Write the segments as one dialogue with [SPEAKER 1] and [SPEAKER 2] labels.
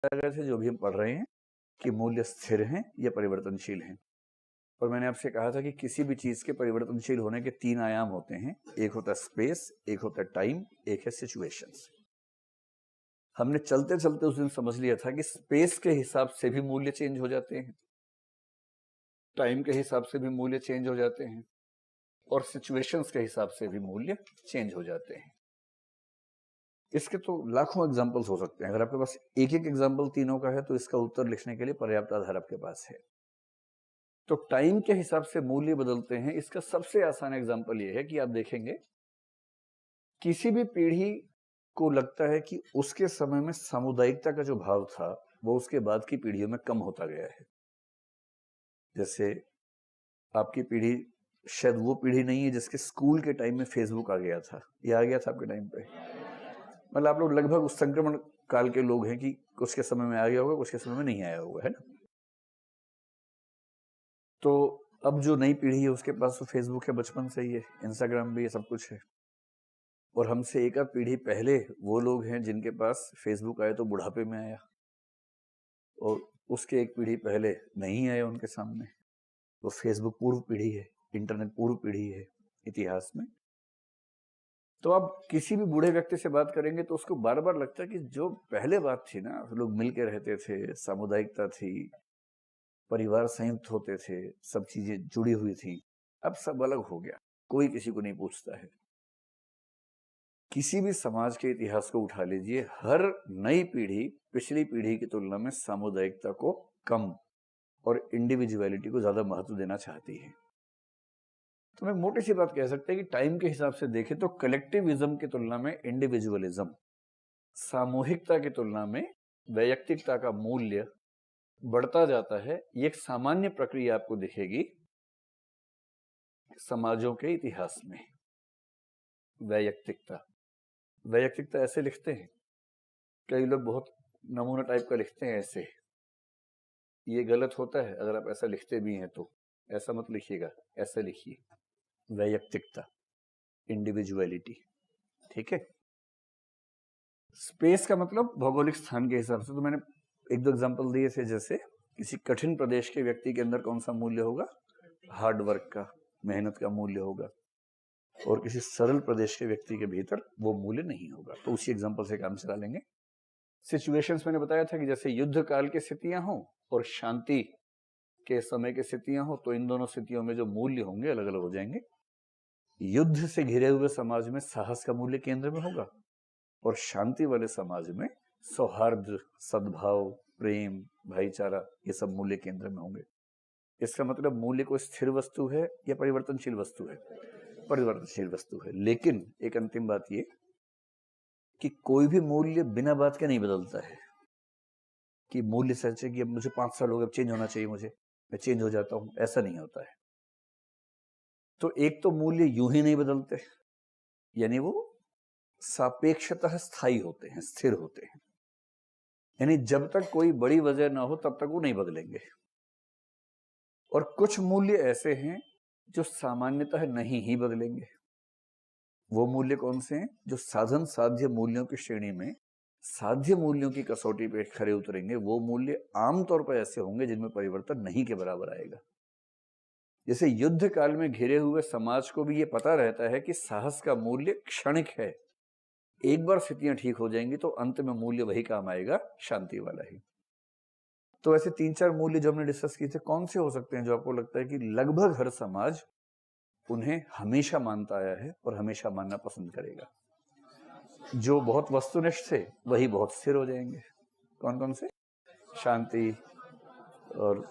[SPEAKER 1] गए थे, जो भी हम पढ़ रहे हैं, कि मूल्य स्थिर हैं या परिवर्तनशील हैं। और मैंने आपसे कहा था कि किसी भी चीज के परिवर्तनशील होने के 3 आयाम होते हैं। एक होता है स्पेस, एक होता है टाइम, एक है सिचुएशंस। हमने चलते चलते उस दिन समझ लिया था कि स्पेस के हिसाब से भी मूल्य चेंज हो जाते हैं, टाइम के हिसाब से भी मूल्य चेंज हो जाते हैं, और सिचुएशंस के हिसाब से भी मूल्य चेंज हो जाते हैं। इसके तो लाखों एग्जाम्पल्स हो सकते हैं। अगर आपके पास एक एक एग्जाम्पल तीनों का है तो इसका उत्तर लिखने के लिए पर्याप्त आधार आपके पास है। तो टाइम के हिसाब से मूल्य बदलते हैं। इसका सबसे आसान एग्जाम्पल यह है कि आप देखेंगे किसी भी पीढ़ी को लगता है कि उसके समय में सामुदायिकता का जो भाव था वो उसके बाद की पीढ़ियों में कम होता गया है। जैसे आपकी पीढ़ी शायद वो पीढ़ी नहीं है जिसके स्कूल के टाइम में फेसबुक आ गया था, या आ गया था आपके टाइम पे? मतलब आप लोग लगभग उस संक्रमण काल के लोग हैं कि कुछ के समय में आ गया होगा, कुछ के समय में नहीं आया होगा, है ना? तो अब जो नई पीढ़ी है उसके पास तो फेसबुक है, बचपन से ही है, इंस्टाग्राम भी है, सब कुछ है। और हमसे एक आध पीढ़ी पहले वो लोग हैं जिनके पास फेसबुक आया तो बुढ़ापे में आया, और उसके एक पीढ़ी पहले नहीं आया उनके सामने। वो फेसबुक पूर्व पीढ़ी है, इंटरनेट पूर्व पीढ़ी है इतिहास में। तो आप किसी भी बूढ़े व्यक्ति से बात करेंगे तो उसको बार बार लगता है कि जो पहले बात थी ना, लोग मिलके रहते थे, सामुदायिकता थी, परिवार संयुक्त होते थे, सब चीजें जुड़ी हुई थी, अब सब अलग हो गया, कोई किसी को नहीं पूछता है। किसी भी समाज के इतिहास को उठा लीजिए, हर नई पीढ़ी पिछली पीढ़ी की तुलना में सामुदायिकता को कम और इंडिविजुअलिटी को ज्यादा महत्व देना चाहती है। तो मैं मोटी सी बात कह सकते हैं कि टाइम के हिसाब से देखें तो कलेक्टिविज्म की तुलना में इंडिविजुअलिज्म, सामूहिकता की तुलना में वैयक्तिकता का मूल्य बढ़ता जाता है। ये एक सामान्य प्रक्रिया आपको दिखेगी समाजों के इतिहास में। वैयक्तिकता ऐसे लिखते हैं, कई लोग बहुत नमूना टाइप का लिखते हैं ऐसे। ये गलत होता है अगर आप ऐसा लिखते भी हैं तो ऐसा मत लिखिएगा, ऐसे लिखिए वैयक्तिकता, इंडिविजुअलिटी, ठीक है। स्पेस का मतलब भौगोलिक स्थान के हिसाब से। तो मैंने एक दो एग्जांपल दिए थे, जैसे किसी कठिन प्रदेश के व्यक्ति के अंदर कौन सा मूल्य होगा, हार्ड वर्क का, मेहनत का मूल्य होगा, और किसी सरल प्रदेश के व्यक्ति के भीतर वो मूल्य नहीं होगा। तो उसी एग्जांपल से काम चला लेंगे। सिचुएशंस मैंने बताया था कि जैसे युद्ध काल की स्थितियां हो और शांति के समय की स्थितियां हो, तो इन दोनों स्थितियों में जो मूल्य होंगे अलग अलग हो जाएंगे। युद्ध से घिरे हुए समाज में साहस का मूल्य केंद्र में होगा, और शांति वाले समाज में सौहार्द, सद्भाव, प्रेम, भाईचारा, ये सब मूल्य केंद्र में होंगे। इसका मतलब मूल्य कोई स्थिर वस्तु है या परिवर्तनशील वस्तु है? परिवर्तनशील वस्तु है। लेकिन एक अंतिम बात ये कि कोई भी मूल्य बिना बात के नहीं बदलता है कि मूल्य सच है कि अब मुझे 5 साल हो गए, अब चेंज होना चाहिए, मुझे, मैं चेंज हो जाता हूं, ऐसा नहीं होता है। तो एक तो मूल्य यूं ही नहीं बदलते, यानी वो सापेक्षतः स्थायी होते हैं, स्थिर होते हैं, यानी जब तक कोई बड़ी वजह ना हो तब तक वो नहीं बदलेंगे। और कुछ मूल्य ऐसे हैं जो सामान्यतः नहीं ही बदलेंगे। वो मूल्य कौन से हैं? जो साधन साध्य मूल्यों की श्रेणी में साध्य मूल्यों की कसौटी पे खरे उतरेंगे। वो मूल्य आमतौर पर ऐसे होंगे जिनमें परिवर्तन नहीं के बराबर आएगा। जैसे युद्ध काल में घिरे हुए समाज को भी ये पता रहता है कि साहस का मूल्य क्षणिक है, एक बार स्थितियां ठीक हो जाएंगी तो अंत में मूल्य वही काम आएगा, शांति वाला ही। तो ऐसे 3-4 मूल्य जो हमने डिस्कस किए थे, कौन से हो सकते हैं जो आपको लगता है कि लगभग हर समाज उन्हें हमेशा मानता आया है और हमेशा मानना पसंद करेगा? जो बहुत वस्तुनिष्ठ थे वही बहुत स्थिर हो जाएंगे। कौन कौन से? शांति और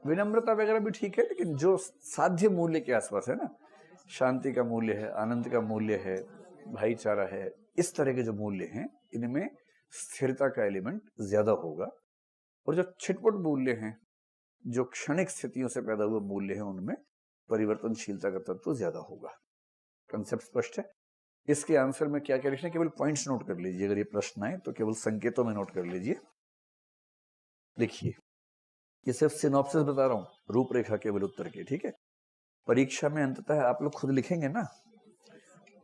[SPEAKER 1] विनम्रता वगैरह भी ठीक है, लेकिन जो साध्य मूल्य के आसपास है ना, शांति का मूल्य है, आनंद का मूल्य है, भाईचारा है, इस तरह के जो मूल्य हैं इनमें स्थिरता का एलिमेंट ज्यादा होगा। और जो छिटपुट मूल्य हैं, जो क्षणिक स्थितियों से पैदा हुए मूल्य हैं, उनमें परिवर्तनशीलता का तत्व ज्यादा होगा। कंसेप्ट स्पष्ट है? इसके आंसर में क्या क्या लिखना है, केवल पॉइंट्स नोट कर लीजिए। अगर ये प्रश्न आए तो केवल संकेतों में नोट कर लीजिए। देखिए, ये सिर्फ सिनॉप्सिस बता रहा हूं, रूपरेखा केवल उत्तर की, ठीक है। परीक्षा में अंततः आप लोग खुद लिखेंगे ना,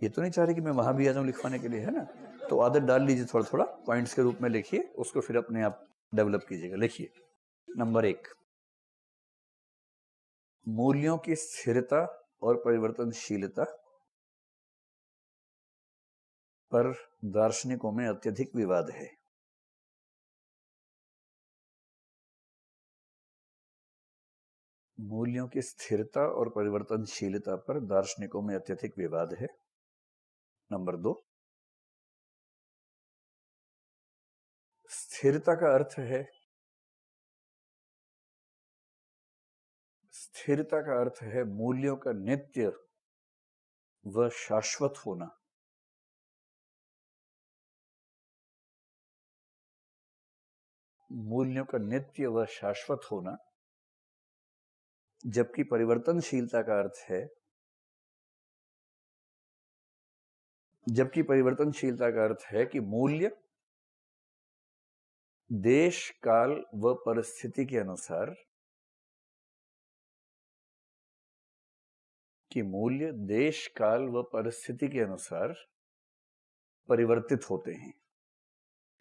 [SPEAKER 1] ये तो नहीं चाह रहे कि मैं वहां भी आ जाऊं लिखवाने के लिए, है ना। तो आदत डाल लीजिए, थोड़ा थोड़ा पॉइंट्स के रूप में लिखिए, उसको फिर अपने आप डेवलप कीजिएगा। लिखिए, नंबर 1, मूल्यों की स्थिरता और परिवर्तनशीलता पर दार्शनिकों में अत्यधिक विवाद है। मूल्यों की स्थिरता और परिवर्तनशीलता पर दार्शनिकों में अत्यधिक विवाद है। नंबर 2, स्थिरता का अर्थ है, स्थिरता का अर्थ है मूल्यों का नित्य व शाश्वत होना। मूल्यों का नित्य व शाश्वत होना, जबकि परिवर्तनशीलता का अर्थ है, जबकि परिवर्तनशीलता का अर्थ है कि मूल्य देश, काल व परिस्थिति के अनुसार, कि मूल्य देश, काल व परिस्थिति के अनुसार परिवर्तित होते हैं।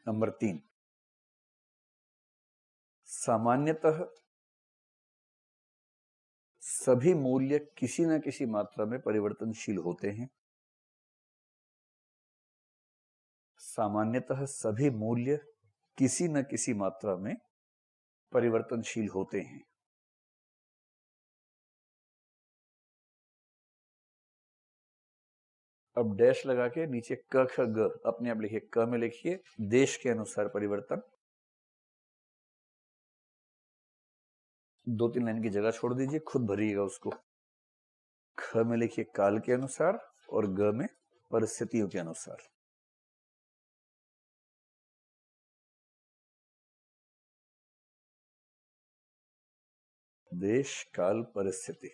[SPEAKER 1] नंबर 3, सामान्यतः सभी मूल्य किसी न किसी मात्रा में परिवर्तनशील होते हैं। सामान्यतः सभी मूल्य किसी न किसी मात्रा में परिवर्तनशील होते हैं। अब डैश लगा के नीचे क ख ग अपने आप लिखिए। क में लिखिए देश के अनुसार परिवर्तन, 2-3 लाइन की जगह छोड़ दीजिए, खुद भरिएगा उसको। ख में लिखिए काल के अनुसार और ग में परिस्थितियों के अनुसार। देश, काल, परिस्थिति।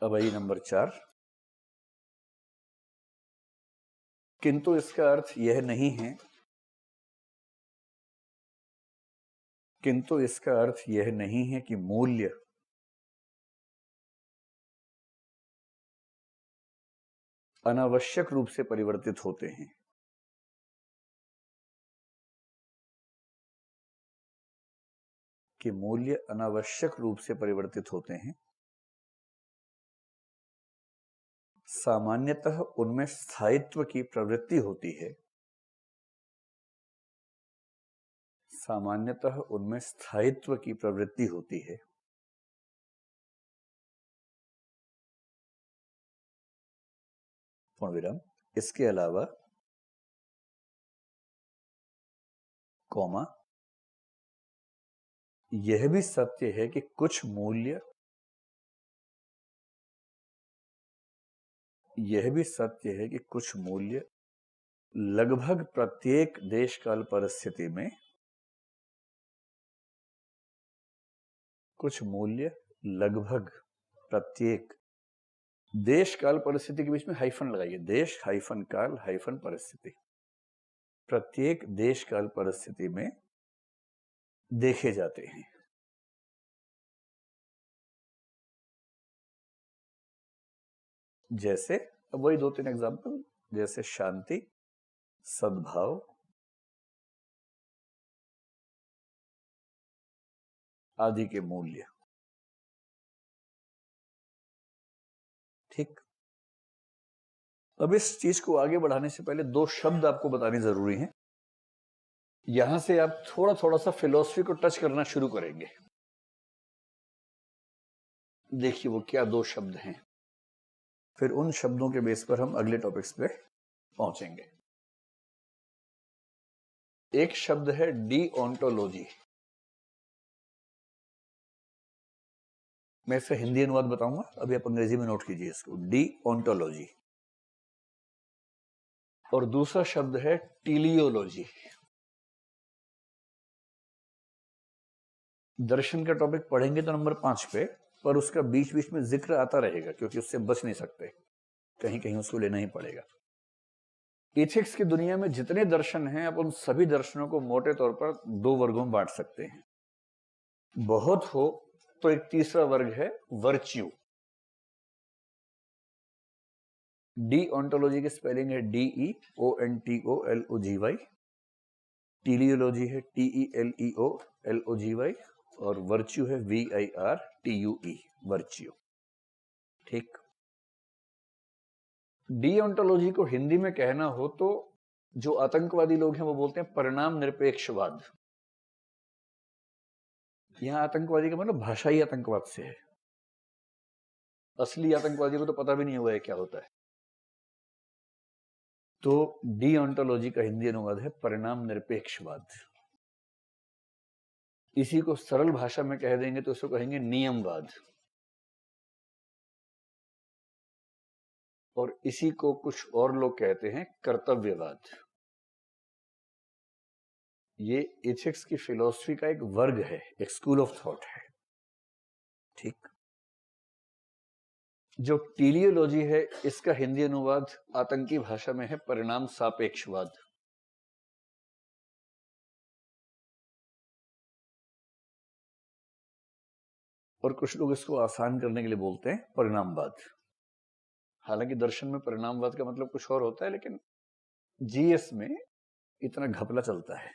[SPEAKER 1] अब आइए नंबर 4, किंतु इसका अर्थ यह नहीं है, किंतु इसका अर्थ यह नहीं है कि मूल्य अनावश्यक रूप से परिवर्तित होते हैं। कि मूल्य अनावश्यक रूप से परिवर्तित होते हैं। सामान्यतः उनमें स्थायित्व की प्रवृत्ति होती है। सामान्यतः उनमें स्थायित्व की प्रवृत्ति होती है। पूर्ण विराम। इसके अलावा कॉमा, यह भी सत्य है कि कुछ मूल्य, यह भी सत्य है कि कुछ मूल्य लगभग प्रत्येक देश काल परिस्थिति में, कुछ मूल्य लगभग प्रत्येक देश काल परिस्थिति के बीच में हाइफन लगाइए, देश हाइफन काल हाइफन परिस्थिति, प्रत्येक देश काल परिस्थिति में देखे जाते हैं। जैसे, अब वही 2-3 एग्जाम्पल, जैसे शांति, सद्भाव, आदि के मूल्य। ठीक। अब इस चीज को आगे बढ़ाने से पहले 2 शब्द आपको बताने जरूरी हैं। यहां से आप थोड़ा थोड़ा सा फिलॉसफी को टच करना शुरू करेंगे। देखिए वो क्या 2 शब्द हैं, फिर उन शब्दों के बेस पर हम अगले टॉपिक्स पे पहुंचेंगे। एक शब्द है डीओंटोलॉजी। मैं इसका हिंदी अनुवाद बताऊंगा, अभी आप अंग्रेजी में नोट कीजिए इसको, डीओंटोलॉजी। और दूसरा शब्द है टीलियोलॉजी। दर्शन का टॉपिक पढ़ेंगे तो नंबर 5 पे, पर उसका बीच बीच में जिक्र आता रहेगा क्योंकि उससे बच नहीं सकते, कहीं कहीं उसको लेना ही पड़ेगा। एथिक्स की दुनिया में जितने दर्शन हैं, आप उन सभी दर्शनों को मोटे तौर पर 2 वर्गों में बांट सकते हैं। बहुत हो तो एक तीसरा वर्ग है वर्च्यू। डीओंटोलॉजी की स्पेलिंग है DEONTOLOGY, टीलियोलॉजी है TELEOLOGY, और वर्च्यू है VIRTUE, वर्च्यू। ठीक। डीओंटोलॉजी को हिंदी में कहना हो तो जो आतंकवादी लोग हैं वो बोलते हैं परिणाम निरपेक्षवाद। यहां आतंकवादी का मतलब भाषाई आतंकवाद से है, असली आतंकवादी को तो पता भी नहीं हुआ है क्या होता है। तो डीओंटोलॉजी का हिंदी अनुवाद है परिणाम निरपेक्षवाद। इसी को सरल भाषा में कह देंगे तो इसको कहेंगे नियमवाद, और इसी को कुछ और लोग कहते हैं कर्तव्यवाद। ये एथिक्स की फिलॉसफी का एक वर्ग है, एक स्कूल ऑफ थॉट है। ठीक। जो टीलियोलॉजी है इसका हिंदी अनुवाद आतंकी भाषा में है परिणाम सापेक्षवाद। और कुछ लोग इसको आसान करने के लिए बोलते हैं परिणामवाद। हालांकि दर्शन में परिणामवाद का मतलब कुछ और होता है, लेकिन जीएस में इतना घपला चलता है।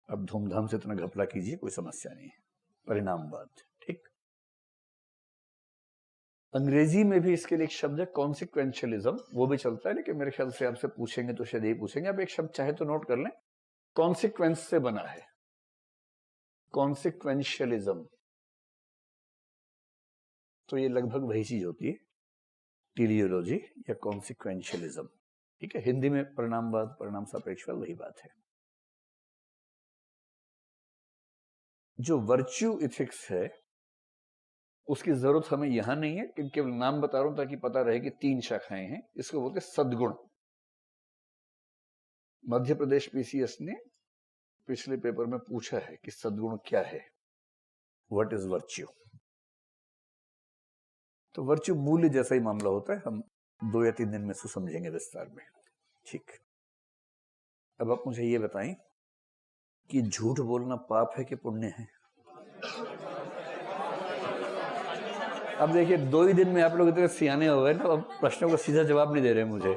[SPEAKER 1] अब धूमधाम से इतना घपला कीजिए, कोई समस्या नहीं है। परिणामवाद। ठीक। अंग्रेजी में भी इसके लिए एक शब्द है कॉन्सिक्वेंशियलिज्म, वो भी चलता है, लेकिन मेरे ख्याल से आपसे पूछेंगे तो शायद यही पूछेंगे। अब एक शब्द चाहे तो नोट कर लें, कॉन्सिक्वेंस से बना है, कॉन्सिक्वेंशियलिज्म। तो ये लगभग वही चीज होती है, टीलियोलॉजी या कॉन्सिक्वेंशियलिज्म। ठीक है। हिंदी में परिणामवाद, परिणाम सापेक्षवाद, वही बात है। जो वर्च्यू इथिक्स है उसकी जरूरत हमें यहां नहीं है, कि केवल नाम बता रहा हूं ताकि पता रहे कि 3 शाखाएं हैं। इसको बोलते सद्गुण। मध्य प्रदेश पीसीएस ने पिछले पेपर में पूछा है कि सद्गुण क्या है, व्हाट इज वर्च्यू। तो वर्च्यू मूल्य जैसा ही मामला होता है, हम 2 या 3 दिन में समझेंगे विस्तार में। ठीक। अब आप मुझे ये बताएं कि झूठ बोलना पाप है कि पुण्य है। अब देखिए 2 ही दिन में आप लोग इतने सियाने हो गए ना, अब प्रश्नों का सीधा जवाब नहीं दे रहे मुझे।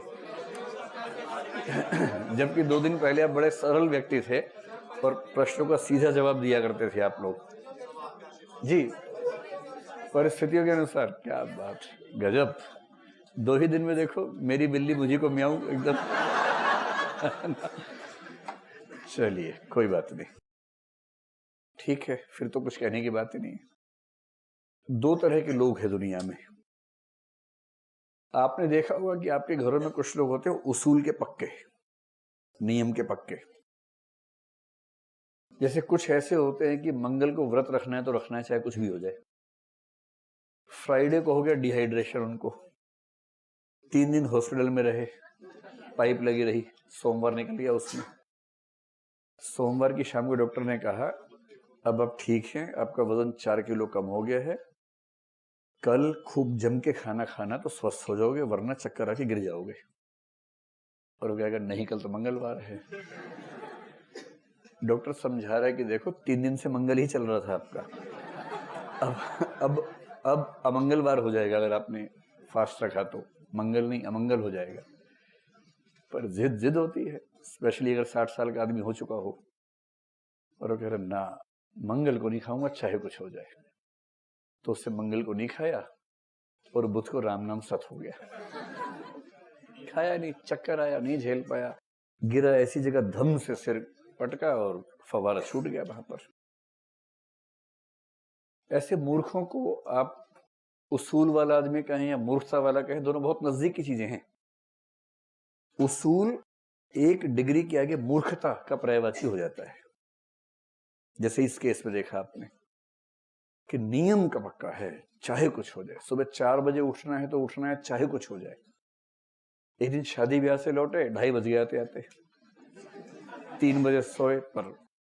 [SPEAKER 1] जबकि 2 दिन पहले आप बड़े सरल व्यक्ति थे और प्रश्नों का सीधा जवाब दिया करते थे आप लोग। जी, परिस्थितियों के अनुसार। क्या बात, गजब। 2 ही दिन में देखो, मेरी बिल्ली मुझे को म्याऊं एकदम। चलिए कोई बात नहीं, ठीक है, फिर तो कुछ कहने की बात ही नहीं है। 2 तरह के लोग हैं दुनिया में। आपने देखा होगा कि आपके घरों में कुछ लोग होते हैं उसूल के पक्के, नियम के पक्के। जैसे कुछ ऐसे होते हैं कि मंगल को व्रत रखना है तो रखना है, चाहे कुछ भी हो जाए। फ्राइडे को हो गया डिहाइड्रेशन, उनको 3 दिन हॉस्पिटल में रहे, पाइप लगी रही, सोमवार निकल गया उसमें। सोमवार की शाम को डॉक्टर ने कहा अब आप ठीक हैं, आपका वजन 4 किलो कम हो गया है, कल खूब जम के खाना खाना तो स्वस्थ हो जाओगे, वरना चक्कर आके गिर जाओगे। और वो कहेगा नहीं कल तो मंगलवार है। डॉक्टर समझा रहा है कि देखो 3 दिन से मंगल ही चल रहा था आपका, अब अमंगलवार हो जाएगा अगर आपने फास्ट रखा तो, मंगल नहीं अमंगल हो जाएगा। पर जिद होती है, स्पेशली अगर 60 साल का आदमी हो चुका हो और वो कह रहा ना मंगल को नहीं खाऊंगा चाहे कुछ हो जाए। तो उससे मंगल को नहीं खाया और बुध को राम नाम सत हो गया। खाया नहीं, चक्कर आया, नहीं झेल पाया, गिरा ऐसी जगह, धम से सिर पटका और फवारा छूट गया वहां पर। ऐसे मूर्खों को आप उसूल वाला आदमी कहें या मूर्खता वाला कहें, दोनों बहुत नजदीक की चीजें हैं। उसूल 1 डिग्री के आगे मूर्खता का पर्यायवाची हो जाता है। जैसे इस केस में देखा आपने कि नियम का पक्का है, चाहे कुछ हो जाए। सुबह 4 बजे उठना है तो उठना है, चाहे कुछ हो जाए। एक दिन शादी ब्याह से लौटे, 2:30 बज गए आते आते, 3 बजे सोए, पर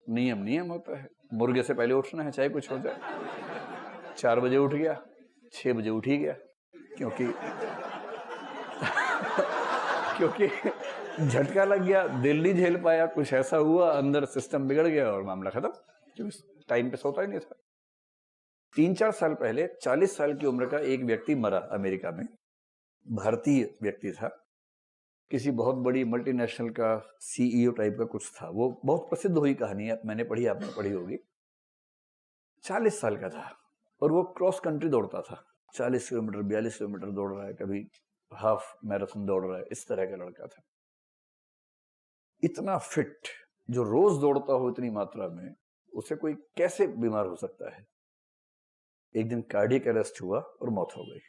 [SPEAKER 1] नियम होता है, मुर्गे से पहले उठना है चाहे कुछ हो जाए। 4 बजे उठ गया, 6 बजे उठ ही गया, क्योंकि झटका लग गया, दिल नहीं झेल पाया, कुछ ऐसा हुआ, अंदर सिस्टम बिगड़ गया और मामला खत्म, क्योंकि टाइम पे सोता ही नहीं था। 3-4 साल पहले 40 साल की उम्र का एक व्यक्ति मरा अमेरिका में। भारतीय व्यक्ति था, किसी बहुत बड़ी मल्टीनेशनल का सीईओ टाइप का कुछ था। वो बहुत प्रसिद्ध हुई कहानी है, मैंने पढ़ी, आपने पढ़ी होगी। 40 साल का था और वो क्रॉस कंट्री दौड़ता था, 40 किलोमीटर 42 किलोमीटर दौड़ रहा है, कभी हाफ मैराथन दौड़ रहा है, इस तरह का लड़का था। इतना फिट, जो रोज दौड़ता हो इतनी मात्रा में, उसे कोई कैसे बीमार हो सकता है? एक दिन कार्डियक अरेस्ट हुआ और मौत हो गई।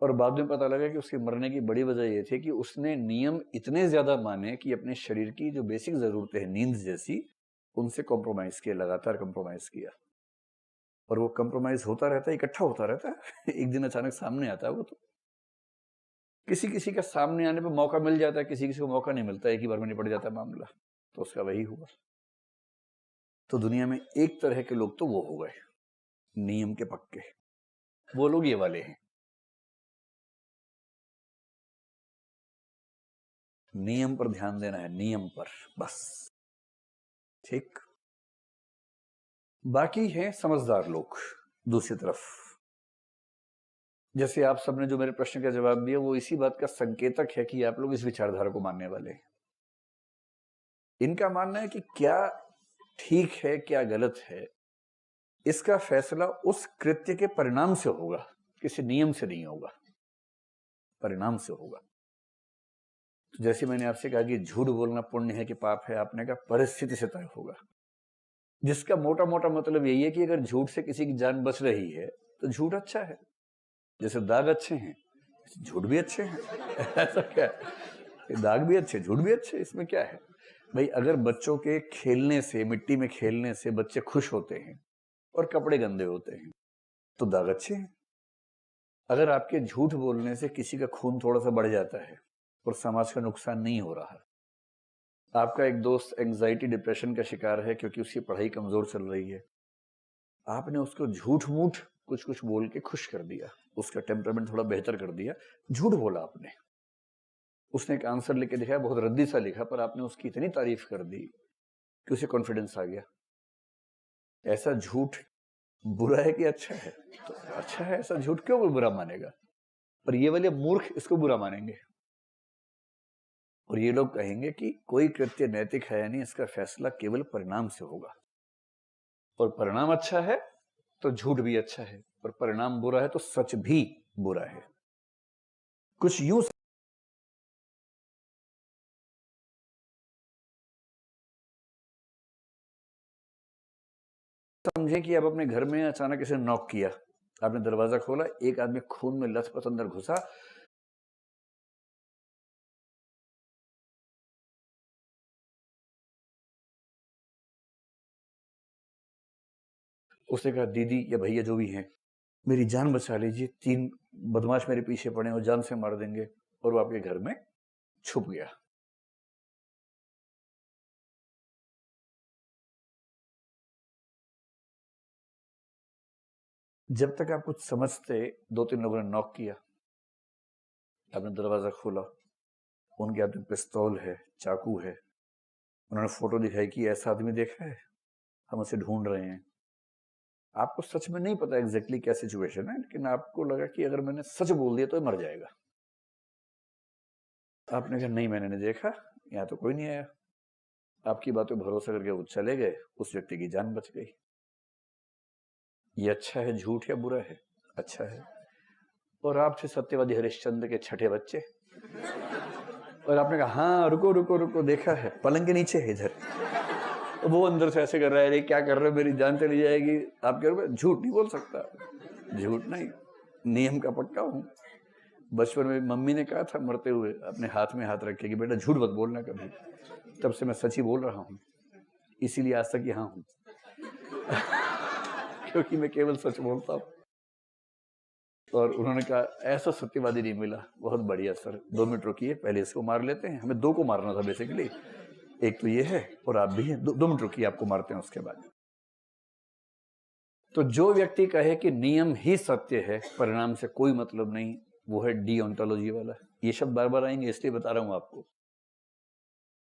[SPEAKER 1] और बाद में पता लगा कि उसके मरने की बड़ी वजह यह थी कि उसने नियम इतने ज्यादा माने कि अपने शरीर की जो बेसिक जरूरतें हैं, नींद जैसी, उनसे कॉम्प्रोमाइज किया, लगातार कॉम्प्रोमाइज किया। और वो कॉम्प्रोमाइज होता रहता है, इकट्ठा होता रहता है एक दिन अचानक सामने आता है वो। तो किसी किसी का सामने आने पे मौका मिल जाता है, किसी किसी को मौका नहीं मिलता, एक ही बार में निपट जाता है मामला। तो उसका वही हुआ। तो दुनिया में एक तरह के लोग तो वो हो गए नियम के पक्के, वो लोग ये वाले हैं। नियम पर ध्यान देना है, नियम पर बस, ठीक। बाकी है समझदार लोग दूसरी तरफ। जैसे आप सबने जो मेरे प्रश्न का जवाब दिया, वो इसी बात का संकेतक है कि आप लोग इस विचारधारा को मानने वाले हैं। इनका मानना है कि क्या ठीक है क्या गलत है, इसका फैसला उस कृत्य के परिणाम से होगा, किसी नियम से नहीं होगा, परिणाम से होगा। तो जैसे मैंने आपसे कहा कि झूठ बोलना पुण्य है कि पाप है, आपने कहा परिस्थिति से तय होगा, जिसका मोटा मोटा मतलब यही है कि अगर झूठ से किसी की जान बच रही है तो झूठ अच्छा है। जैसे दाग अच्छे हैं, झूठ भी अच्छे हैं ऐसा क्या है? दाग भी अच्छे, झूठ भी अच्छे, इसमें क्या है भाई? अगर बच्चों के खेलने से, मिट्टी में खेलने से बच्चे खुश होते हैं और कपड़े गंदे होते हैं, तो दाग अच्छे हैं। अगर आपके झूठ बोलने से किसी का खून थोड़ा सा बढ़ जाता है और समाज का नुकसान नहीं हो रहा, आपका एक दोस्त एंजाइटी डिप्रेशन का शिकार है क्योंकि उसकी पढ़ाई कमजोर चल रही है, आपने उसको झूठ मूठ कुछ कुछ बोल के खुश कर दिया, उसका टेम्परामेंट थोड़ा बेहतर कर दिया। झूठ बोला आपने, उसने एक आंसर लिख के दिखाया, बहुत रद्दी सा लिखा, पर आपने उसकी इतनी तारीफ कर दी कि उसे कॉन्फिडेंस आ गया। ऐसा झूठ बुरा है कि अच्छा है? तो अच्छा है, ऐसा झूठ क्यों कोई बुरा मानेगा? पर ये वाले मूर्ख इसको बुरा मानेंगे और ये लोग कहेंगे कि कोई कृत्य नैतिक है या नहीं, इसका फैसला केवल परिणाम से होगा। और परिणाम अच्छा है तो झूठ भी अच्छा है, और परिणाम बुरा है तो सच भी बुरा है। कुछ यूं समझे कि आप अपने घर में अचानक इसे नॉक किया, आपने दरवाजा खोला, एक आदमी खून में लथपथ अंदर घुसा, उसने कहा दीदी या भैया जो भी हैं, मेरी जान बचा लीजिए, 3 बदमाश मेरे पीछे पड़े और जान से मार देंगे, और वो आपके घर में छुप गया। जब तक आप कुछ समझते, 2-3 लोगों ने नॉक किया, आपने दरवाजा खोला, उनके हाथ में पिस्तौल है, चाकू है, उन्होंने फोटो दिखाई कि ऐसा आदमी देखा है, हम उसे ढूंढ रहे हैं। आपको सच में नहीं पता एग्जैक्टली क्या सिचुएशन है, लेकिन आपको लगा कि अगर मैंने सच बोल दिया तो मर जाएगा। आपने कहा नहीं मैंने नहीं देखा, यहाँ तो कोई नहीं आया। आपकी बात पे भरोसा करके वो चले गए, उस व्यक्ति की जान बच गई। ये अच्छा है झूठ या बुरा है? अच्छा है। और आप थे सत्यवादी हरिश्चंद्र के छठे बच्चे, और आपने कहा हाँ रुको रुको रुको, देखा है पलंग के नीचे है इधर। तो वो अंदर से ऐसे कर रहा है, क्या कर रहे हो, मेरी जान चली जाएगी। आप कह रहे हो झूठ नहीं बोल सकता, झूठ नहीं, नियम का पक्का हूं। बचपन में मम्मी ने कहा था मरते हुए अपने हाथ में हाथ रखे कि बेटा झूठ मत बोलना कभी, तब से मैं सच ही बोल रहा हूं, इसीलिए आज तक यहाँ हूं क्योंकि मैं केवल सच बोलता हूं। और उन्होंने कहा ऐसा सत्यवादी नहीं मिला। बहुत बढ़िया सर, 2 मिनट रुकिए, पहले इसको मार लेते हैं, हमें 2 को मारना था बेसिकली, एक तो ये है और आप भी हैं, 2 मिनट रुकिए, आपको मारते हैं उसके बाद। तो जो व्यक्ति कहे कि नियम ही सत्य है, परिणाम से कोई मतलब नहीं, वो है डीओंटोलॉजी वाला। ये शब्द बार बार आएंगे इसलिए बता रहा हूं आपको।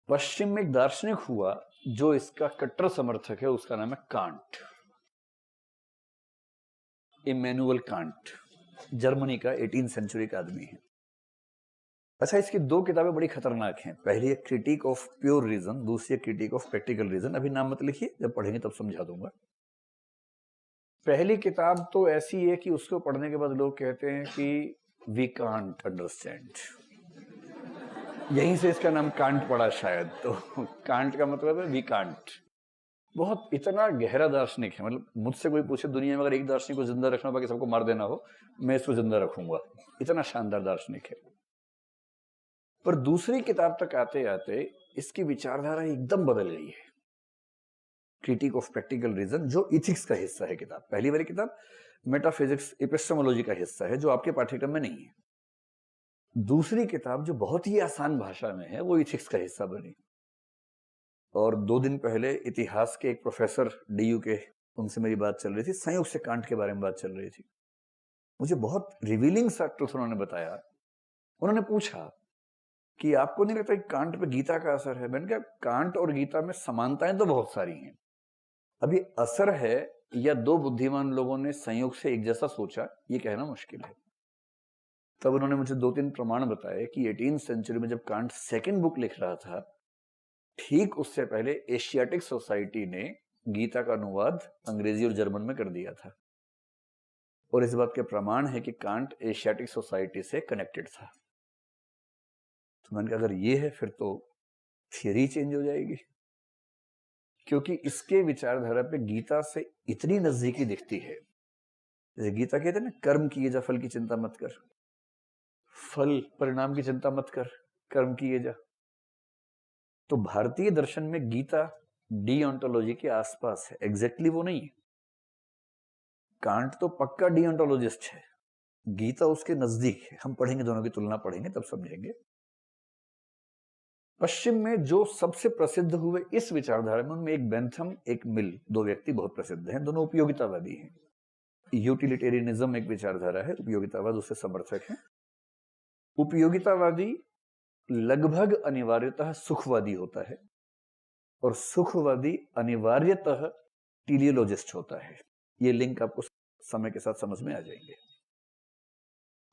[SPEAKER 1] पश्चिम में एक दार्शनिक हुआ जो इसका कट्टर समर्थक है, उसका नाम है कांट, इमैनुअल कांट। जर्मनी का 18 सेंचुरी का आदमी है। अच्छा, इसकी दो किताबें बड़ी खतरनाक हैं। पहली है क्रिटिक ऑफ प्योर रीजन, दूसरी है क्रिटिक ऑफ प्रैक्टिकल रीजन। अभी नाम मत लिखिए, जब पढ़ेंगे तब समझा दूंगा। पहली किताब तो ऐसी है कि उसको पढ़ने के बाद लोग कहते हैं कि वी कांट अंडरस्टैंड, यहीं से इसका नाम कांट पड़ा शायद। तो कांट का मतलब है वी कांट। बहुत इतना गहरा दार्शनिक है, मतलब मुझसे कोई पूछे दुनिया में अगर एक दार्शनिक को जिंदा रखना बाकी सबको मार देना हो, मैं इसको जिंदा रखूंगा, इतना शानदार दार्शनिक है। पर दूसरी किताब तक आते आते इसकी विचारधारा एकदम बदल गई है। क्रिटिक ऑफ प्रैक्टिकल रीजन, जो इथिक्स का हिस्सा है किताब। पहली वाली किताब मेटाफिजिक्स एपिस्टेमोलॉजी का हिस्सा है, जो आपके पाठ्यक्रम में नहीं है। दूसरी किताब जो बहुत ही आसान भाषा में है, वो इथिक्स का हिस्सा बनी। और 2 दिन पहले इतिहास के एक प्रोफेसर DU के, उनसे मेरी बात चल रही थी, संयोग से कांट के बारे में बात चल रही थी। मुझे बहुत रिवीलिंग सा ट्रुथ उन्होंने बताया। उन्होंने पूछा कि आपको नहीं लगता कि कांट पे गीता का असर है? मैंने कहा कांट और गीता में समानताएं तो बहुत सारी हैं, अभी असर है या 2 बुद्धिमान लोगों ने संयोग से एक जैसा सोचा, ये कहना मुश्किल है। तब उन्होंने मुझे 2-3 प्रमाण बताए कि 18 सेंचुरी में जब कांट सेकंड बुक लिख रहा था, ठीक उससे पहले एशियाटिक सोसाइटी ने गीता का अनुवाद अंग्रेजी और जर्मन में कर दिया था। और इस बात के प्रमाण है कि कांट एशियाटिक सोसाइटी से कनेक्टेड था। तो मैंने कहा अगर ये है फिर तो थियरी चेंज हो जाएगी, क्योंकि इसके विचारधारा पे गीता से इतनी नजदीकी दिखती है। जैसे गीता कहते हैं ना, कर्म किए जा फल की चिंता मत कर, फल परिणाम की चिंता मत कर, कर्म किए जा। तो भारतीय दर्शन में गीता डीओंटोलॉजी के आसपास है, एग्जैक्टली वो नहीं है। कांट तो पक्का डीओंटोलॉजिस्ट है, गीता उसके नजदीक है। हम पढ़ेंगे, दोनों की तुलना पढ़ेंगे तब समझेंगे। पश्चिम में जो सबसे प्रसिद्ध हुए इस विचारधारा में, उनमें एक बेंथम, एक मिल, 2 व्यक्ति बहुत प्रसिद्ध हैं। दोनों उपयोगितावादी हैं। यूटिलिटेरियनिज्म एक विचारधारा है, उपयोगितावाद उससे समर्थक है। उपयोगितावादी लगभग अनिवार्यतः सुखवादी होता है और सुखवादी अनिवार्यतः टीलियोलॉजिस्ट होता है। ये लिंक आपको समय के साथ समझ में आ जाएंगे।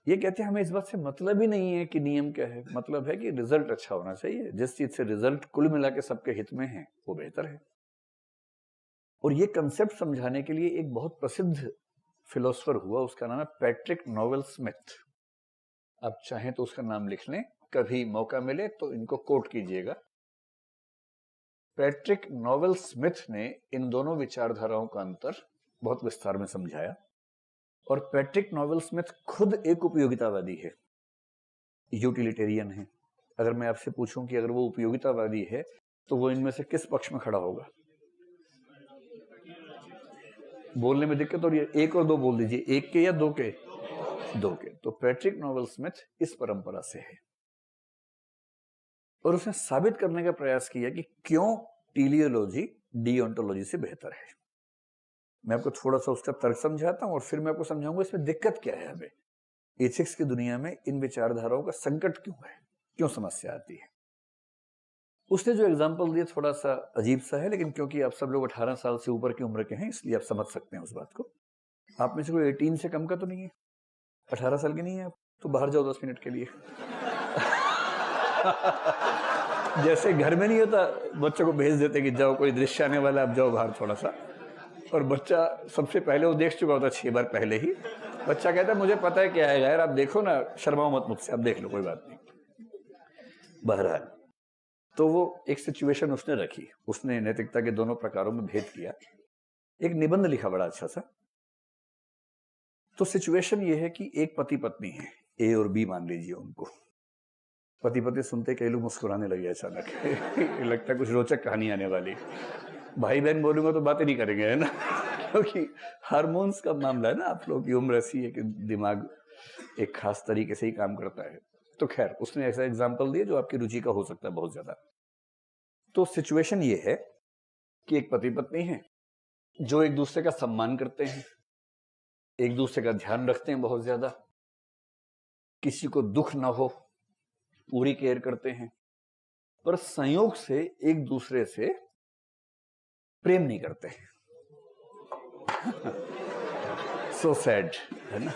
[SPEAKER 1] ये कहते हैं हमें इस बात से मतलब ही नहीं है कि नियम क्या है, मतलब है कि रिजल्ट अच्छा होना चाहिए। जिस चीज से रिजल्ट कुल मिला के सबके हित में है वो बेहतर है। और ये कंसेप्ट समझाने के लिए एक बहुत प्रसिद्ध फिलोसफर हुआ, उसका नाम है पैट्रिक नोवेल स्मिथ। आप चाहें तो उसका नाम लिख लें, कभी मौका मिले तो इनको कोट कीजिएगा। पैट्रिक नोवेल स्मिथ ने इन दोनों विचारधाराओं का अंतर बहुत विस्तार में समझाया। और पैट्रिक नोवेल स्मिथ खुद एक उपयोगितावादी है, यूटिलिटेरियन है। अगर मैं आपसे पूछूं कि अगर वो उपयोगितावादी है तो वो इनमें से किस पक्ष में खड़ा होगा? बोलने में दिक्कत हो रही है, 1 और 2 बोल दीजिए, 1 के या 2 के? 2 के। तो पैट्रिक नोवेल स्मिथ इस परंपरा से है और उसने साबित करने का प्रयास किया कि क्यों टीलियोलॉजी डीओंटोलॉजी से बेहतर है। मैं आपको थोड़ा सा उसका तर्क समझाता हूं और फिर मैं आपको समझाऊंगा इसमें दिक्कत क्या है। हमें एथिक्स की दुनिया में इन विचारधाराओं का संकट क्यों है, क्यों समस्या आती है। उसने जो एग्जाम्पल दिया थोड़ा सा अजीब सा है, लेकिन क्योंकि आप सब लोग 18 साल से ऊपर की उम्र के हैं इसलिए आप समझ सकते हैं उस बात को। आप में से कोई 18 से कम का तो नहीं है? 18 साल के नहीं है आप? तो बाहर जाओ 10 मिनट के लिए। जैसे घर में नहीं होता, बच्चों को भेज देते कि जाओ कोई दृश्य आने वाला, आप जाओ बाहर थोड़ा सा। और बच्चा सबसे पहले वो देख चुका होता 6 बार पहले ही। बच्चा कहता है मुझे पता है क्या है यार, आप देखो ना, शर्माओ मत मुझसे, आप देख लो कोई बात नहीं। बहरहाल, तो वो एक सिचुएशन उसने रखी। उसने नैतिकता के दोनों प्रकारों में भेद किया, एक निबंध लिखा बड़ा अच्छा सा। तो सिचुएशन ये है कि एक पति पत्नी है, A और B मान लीजिए उनको। पति पत्नी सुनते कई लोग मुस्कुराने लगे अचानक। लगता है कुछ रोचक कहानी आने वाली। भाई बहन बोलूंगा तो बातें नहीं करेंगे, है ना? क्योंकि हार्मोन्स का मामला है ना, आप लोग की उम्र ऐसी है कि दिमाग एक खास तरीके से ही काम करता है। तो खैर, उसने ऐसा एग्जाम्पल दिया जो आपकी रुचि का हो सकता है बहुत ज्यादा। तो सिचुएशन ये है कि एक पति पत्नी है जो एक दूसरे का सम्मान करते हैं, एक दूसरे का ध्यान रखते हैं बहुत ज्यादा, किसी को दुख ना हो पूरी केयर करते हैं, पर संयोग से एक दूसरे से प्रेम नहीं करते हैं। सो सैड, है ना?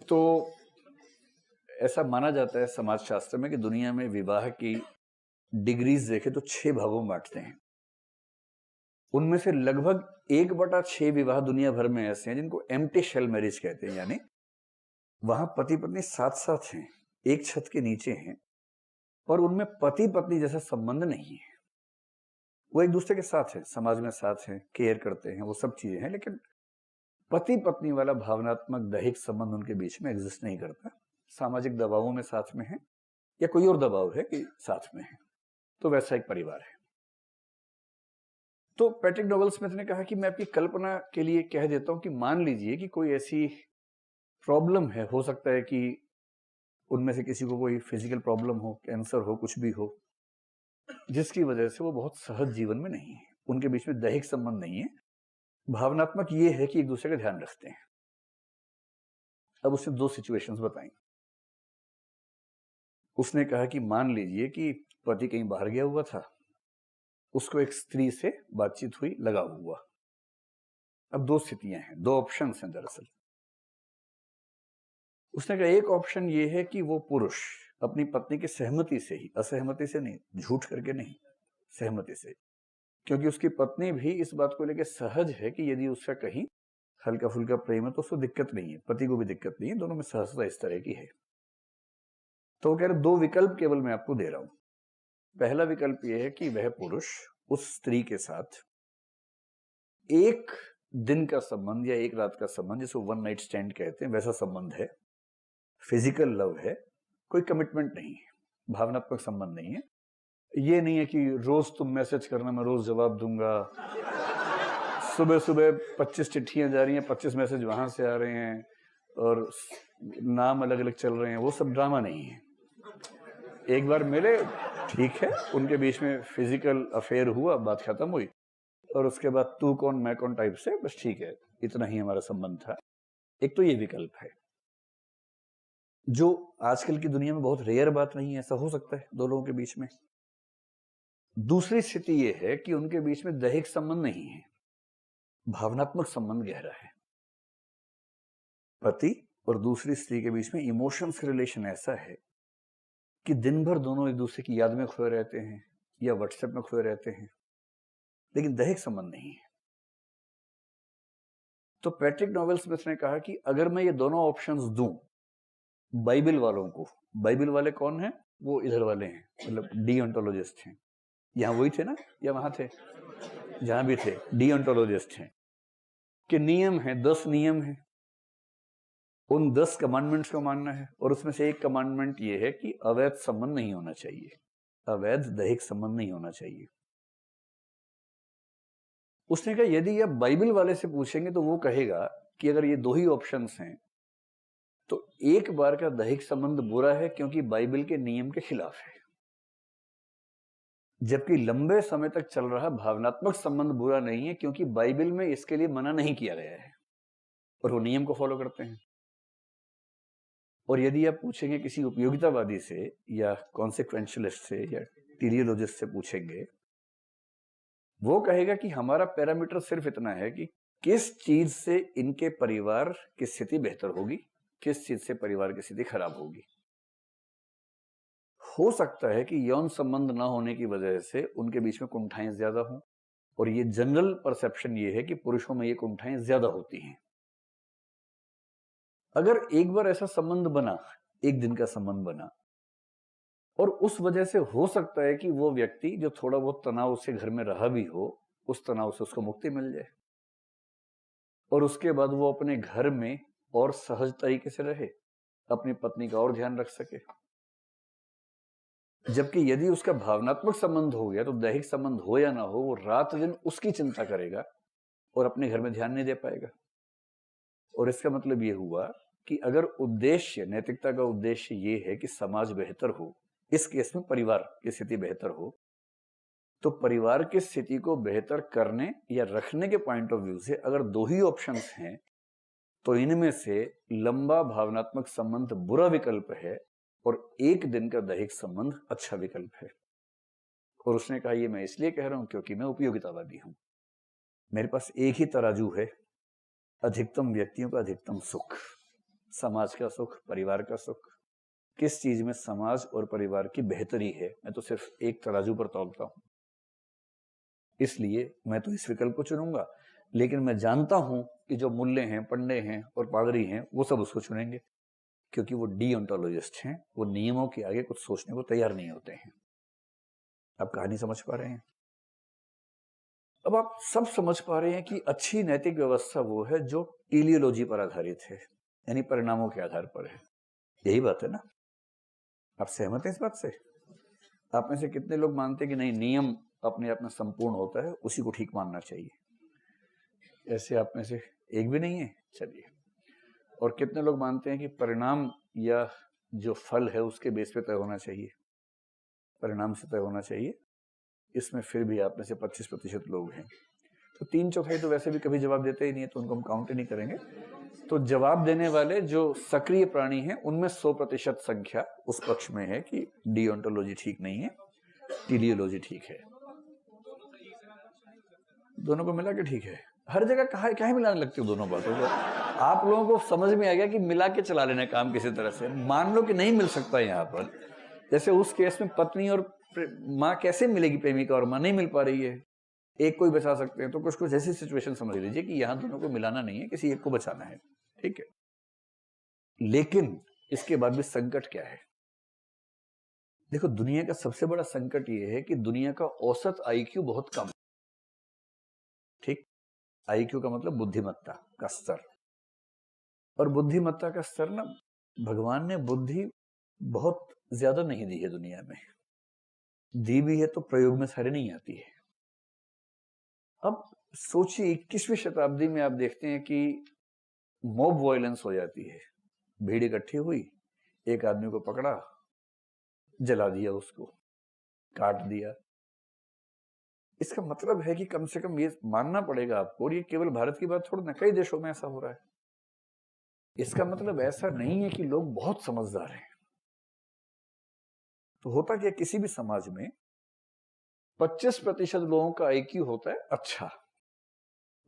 [SPEAKER 1] तो ऐसा माना जाता है समाज शास्त्र में कि दुनिया में विवाह की डिग्रीज देखे तो 6 भागों में बांटते हैं। उनमें से लगभग 1/6 विवाह दुनिया भर में ऐसे हैं जिनको एम्प्टी शेल मैरिज कहते हैं, यानी वहां पति पत्नी साथ साथ हैं, एक छत के नीचे हैं, और उनमें पति पत्नी जैसा संबंध नहीं है। वो एक दूसरे के साथ है, समाज में साथ हैं, केयर करते हैं, वो सब चीजें हैं, लेकिन पति पत्नी वाला भावनात्मक दैहिक संबंध उनके बीच में एग्जिस्ट नहीं करता। सामाजिक दबावों में साथ में है या कोई और दबाव है कि साथ में है, तो वैसा एक परिवार है। तो पैट्रिक नोबल स्मिथ ने कहा कि मैं आपकी कल्पना के लिए कह देता हूं कि मान लीजिए कि कोई ऐसी प्रॉब्लम है, हो सकता है कि उनमें से किसी को कोई फिजिकल प्रॉब्लम हो, कैंसर हो, कुछ भी हो, जिसकी वजह से वो बहुत सहज जीवन में नहीं है, उनके बीच में दैहिक संबंध नहीं है, भावनात्मक ये है कि एक दूसरे का ध्यान रखते हैं। अब उसने 2 सिचुएशंस बताई। उसने कहा कि मान लीजिए कि पति कहीं बाहर गया हुआ था, उसको एक स्त्री से बातचीत हुई, लगाव हुआ। अब 2 स्थितियां हैं, 2 ऑप्शंस हैं दरअसल। उसने कहा एक ऑप्शन ये है कि वो पुरुष अपनी पत्नी की सहमति से ही, असहमति से नहीं, झूठ करके नहीं, सहमति से, क्योंकि उसकी पत्नी भी इस बात को लेकर सहज है कि यदि उसका कहीं हल्का फुल्का प्रेम है तो उसको दिक्कत नहीं है, पति को भी दिक्कत नहीं है, दोनों में सहजता इस तरह की है। तो वो कह रहे 2 विकल्प केवल मैं आपको दे रहा हूं। पहला विकल्प यह है कि वह पुरुष उस स्त्री के साथ एक दिन का संबंध या एक रात का संबंध, जिसको 1 नाइट स्टैंड कहते हैं, वैसा संबंध है, फिजिकल लव है, कोई कमिटमेंट नहीं है, भावनात्मक संबंध नहीं है। ये नहीं है कि रोज तुम मैसेज करना, मैं रोज जवाब दूंगा, सुबह सुबह 25 चिट्ठियां जा रही हैं, 25 मैसेज वहां से आ रहे हैं और नाम अलग अलग चल रहे हैं, वो सब ड्रामा नहीं है। एक बार मिले, ठीक है, उनके बीच में फिजिकल अफेयर हुआ, बात खत्म हुई, और उसके बाद तू कौन मैं कौन टाइप से, बस ठीक है, इतना ही हमारा संबंध था। एक तो ये विकल्प है, जो आजकल की दुनिया में बहुत रेयर बात नहीं है, ऐसा हो सकता है 2 लोगों के बीच में। दूसरी स्थिति यह है कि उनके बीच में दैहिक संबंध नहीं है, भावनात्मक संबंध गहरा है। पति और दूसरी स्त्री के बीच में इमोशंस रिलेशन ऐसा है कि दिन भर दोनों एक दूसरे की याद में खोए रहते हैं या व्हाट्सएप में खोए रहते हैं, लेकिन दैहिक संबंध नहीं है। तो पैट्रिक नोबल स्मिथ ने कहा कि अगर मैं ये दोनों ऑप्शंस दूं बाइबल वालों को, बाइबल वाले कौन हैं? वो इधर वाले हैं, मतलब डीओंटोलॉजिस्ट हैं। यहां वही थे ना या वहां थे? जहां भी थे, डीओंटोलॉजिस्ट हैं, कि नियम है, 10 नियम है, उन 10 कमांडमेंट्स को मानना है, और उसमें से एक कमांडमेंट ये है कि अवैध संबंध नहीं होना चाहिए, अवैध दैहिक संबंध नहीं होना चाहिए। उसने कहा यदि आप बाइबल वाले से पूछेंगे तो वो कहेगा कि अगर ये 2 ही ऑप्शंस हैं तो एक बार का दैहिक संबंध बुरा है क्योंकि बाइबल के नियम के खिलाफ है, जबकि लंबे समय तक चल रहा भावनात्मक संबंध बुरा नहीं है क्योंकि बाइबल में इसके लिए मना नहीं किया गया है और वो नियम को फॉलो करते हैं। और यदि आप पूछेंगे किसी उपयोगितावादी से या कॉन्सिक्वेंशलिस्ट से या टीरियोलॉजिस्ट से पूछेंगे, वो कहेगा कि हमारा पैरामीटर सिर्फ इतना है कि किस चीज से इनके परिवार की स्थिति बेहतर होगी, किस चीज से परिवार की स्थिति खराब होगी। हो सकता है कि यौन संबंध ना होने की वजह से उनके बीच में कुंठाएं ज्यादा हों, और ये जनरल परसेप्शन ये है कि पुरुषों में ये कुंठाएं ज्यादा होती हैं। अगर एक बार ऐसा संबंध बना, एक दिन का संबंध बना, और उस वजह से हो सकता है कि वो व्यक्ति जो थोड़ा बहुत तनाव उसके घर में रहा भी हो, उस तनाव से उसको मुक्ति मिल जाए और उसके बाद वो अपने घर में और सहज तरीके से रहे, अपनी पत्नी का और ध्यान रख सके। जबकि यदि उसका भावनात्मक संबंध हो गया तो दैहिक संबंध हो या ना हो, वो रात दिन उसकी चिंता करेगा और अपने घर में ध्यान नहीं दे पाएगा। और इसका मतलब ये हुआ कि अगर उद्देश्य, नैतिकता का उद्देश्य ये है कि समाज बेहतर हो, इस केस में परिवार की स्थिति बेहतर हो, तो परिवार की स्थिति को बेहतर करने या रखने के पॉइंट ऑफ व्यू से अगर 2 ही ऑप्शंस हैं तो इनमें से लंबा भावनात्मक संबंध बुरा विकल्प है और एक दिन का दैहिक संबंध अच्छा विकल्प है। और उसने कहा ये मैं इसलिए कह रहा हूं क्योंकि मैं उपयोगितावादी हूं, मेरे पास एक ही तराजू है, अधिकतम व्यक्तियों का अधिकतम सुख, समाज का सुख, परिवार का सुख, किस चीज में समाज और परिवार की बेहतरी है, मैं तो सिर्फ एक तराजू पर तौलता हूं। इसलिए मैं तो इस विकल्प को चुनूंगा, लेकिन मैं जानता हूं कि जो मूल्य हैं, पंडे हैं और पादरी हैं, वो सब उसको चुनेंगे, क्योंकि वो डीओंटोलॉजिस्ट हैं, वो नियमों के आगे कुछ सोचने को तैयार नहीं होते हैं। आप कहानी समझ पा रहे हैं? अब आप सब समझ पा रहे हैं कि अच्छी नैतिक व्यवस्था वो है जो टेलियोलॉजी पर आधारित है, यानी परिणामों के आधार पर है। यही बात है ना? आप सहमत हैं इस बात से? आप में से कितने लोग मानते हैं कि नहीं, नियम अपने आप में संपूर्ण होता है, उसी को ठीक मानना चाहिए? ऐसे आप में से एक भी नहीं है? चलिए। और कितने लोग मानते हैं कि परिणाम या जो फल है उसके बेस पे तय होना चाहिए, परिणाम से तय होना चाहिए? इसमें फिर भी आप में से 25% लोग हैं। तो 3/4 तो वैसे भी कभी जवाब देते ही नहीं है, तो उनको हम काउंट ही नहीं करेंगे। तो जवाब देने वाले जो सक्रिय प्राणी हैं, उनमें 100% संख्या उस पक्ष में है कि डिओन्टोलॉजी ठीक नहीं है, टेलियोलॉजी ठीक है। दोनों को मिला के ठीक है। हर जगह कहा क्या मिलाने लगती हो दोनों बातों को? आप लोगों को समझ में आ गया कि मिला के चला लेना काम किसी तरह से। मान लो कि नहीं मिल सकता यहाँ पर, जैसे उस केस में पत्नी और माँ कैसे मिलेगी, प्रेमिका और माँ नहीं मिल पा रही है, एक को ही बचा सकते हैं। तो कुछ कुछ ऐसी सिचुएशन समझ लीजिए कि यहाँ दोनों को मिलाना नहीं है, किसी एक को बचाना है, ठीक है। लेकिन इसके बाद भी संकट क्या है? देखो, दुनिया का सबसे बड़ा संकट ये है कि दुनिया का औसत आईक्यू बहुत कम, ठीक। आईक्यू का मतलब बुद्धिमत्ता का स्तर, और बुद्धिमत्ता का स्तर ना, भगवान ने बुद्धि बहुत ज्यादा नहीं दी है दुनिया में, दी भी है तो प्रयोग में सारे नहीं आती है। अब सोचिए 21वीं शताब्दी में आप देखते हैं कि मॉब वायलेंस हो जाती है, भीड़ इकट्ठी हुई, एक आदमी को पकड़ा, जला दिया, उसको काट दिया। इसका मतलब है कि कम से कम ये मानना पड़ेगा आपको, और ये केवल भारत की बात थोड़ी ना, कई देशों में ऐसा हो रहा है। इसका मतलब ऐसा नहीं है कि लोग बहुत समझदार हैं। तो होता क्या, किसी भी समाज में 25% लोगों का आईक्यू होता है अच्छा,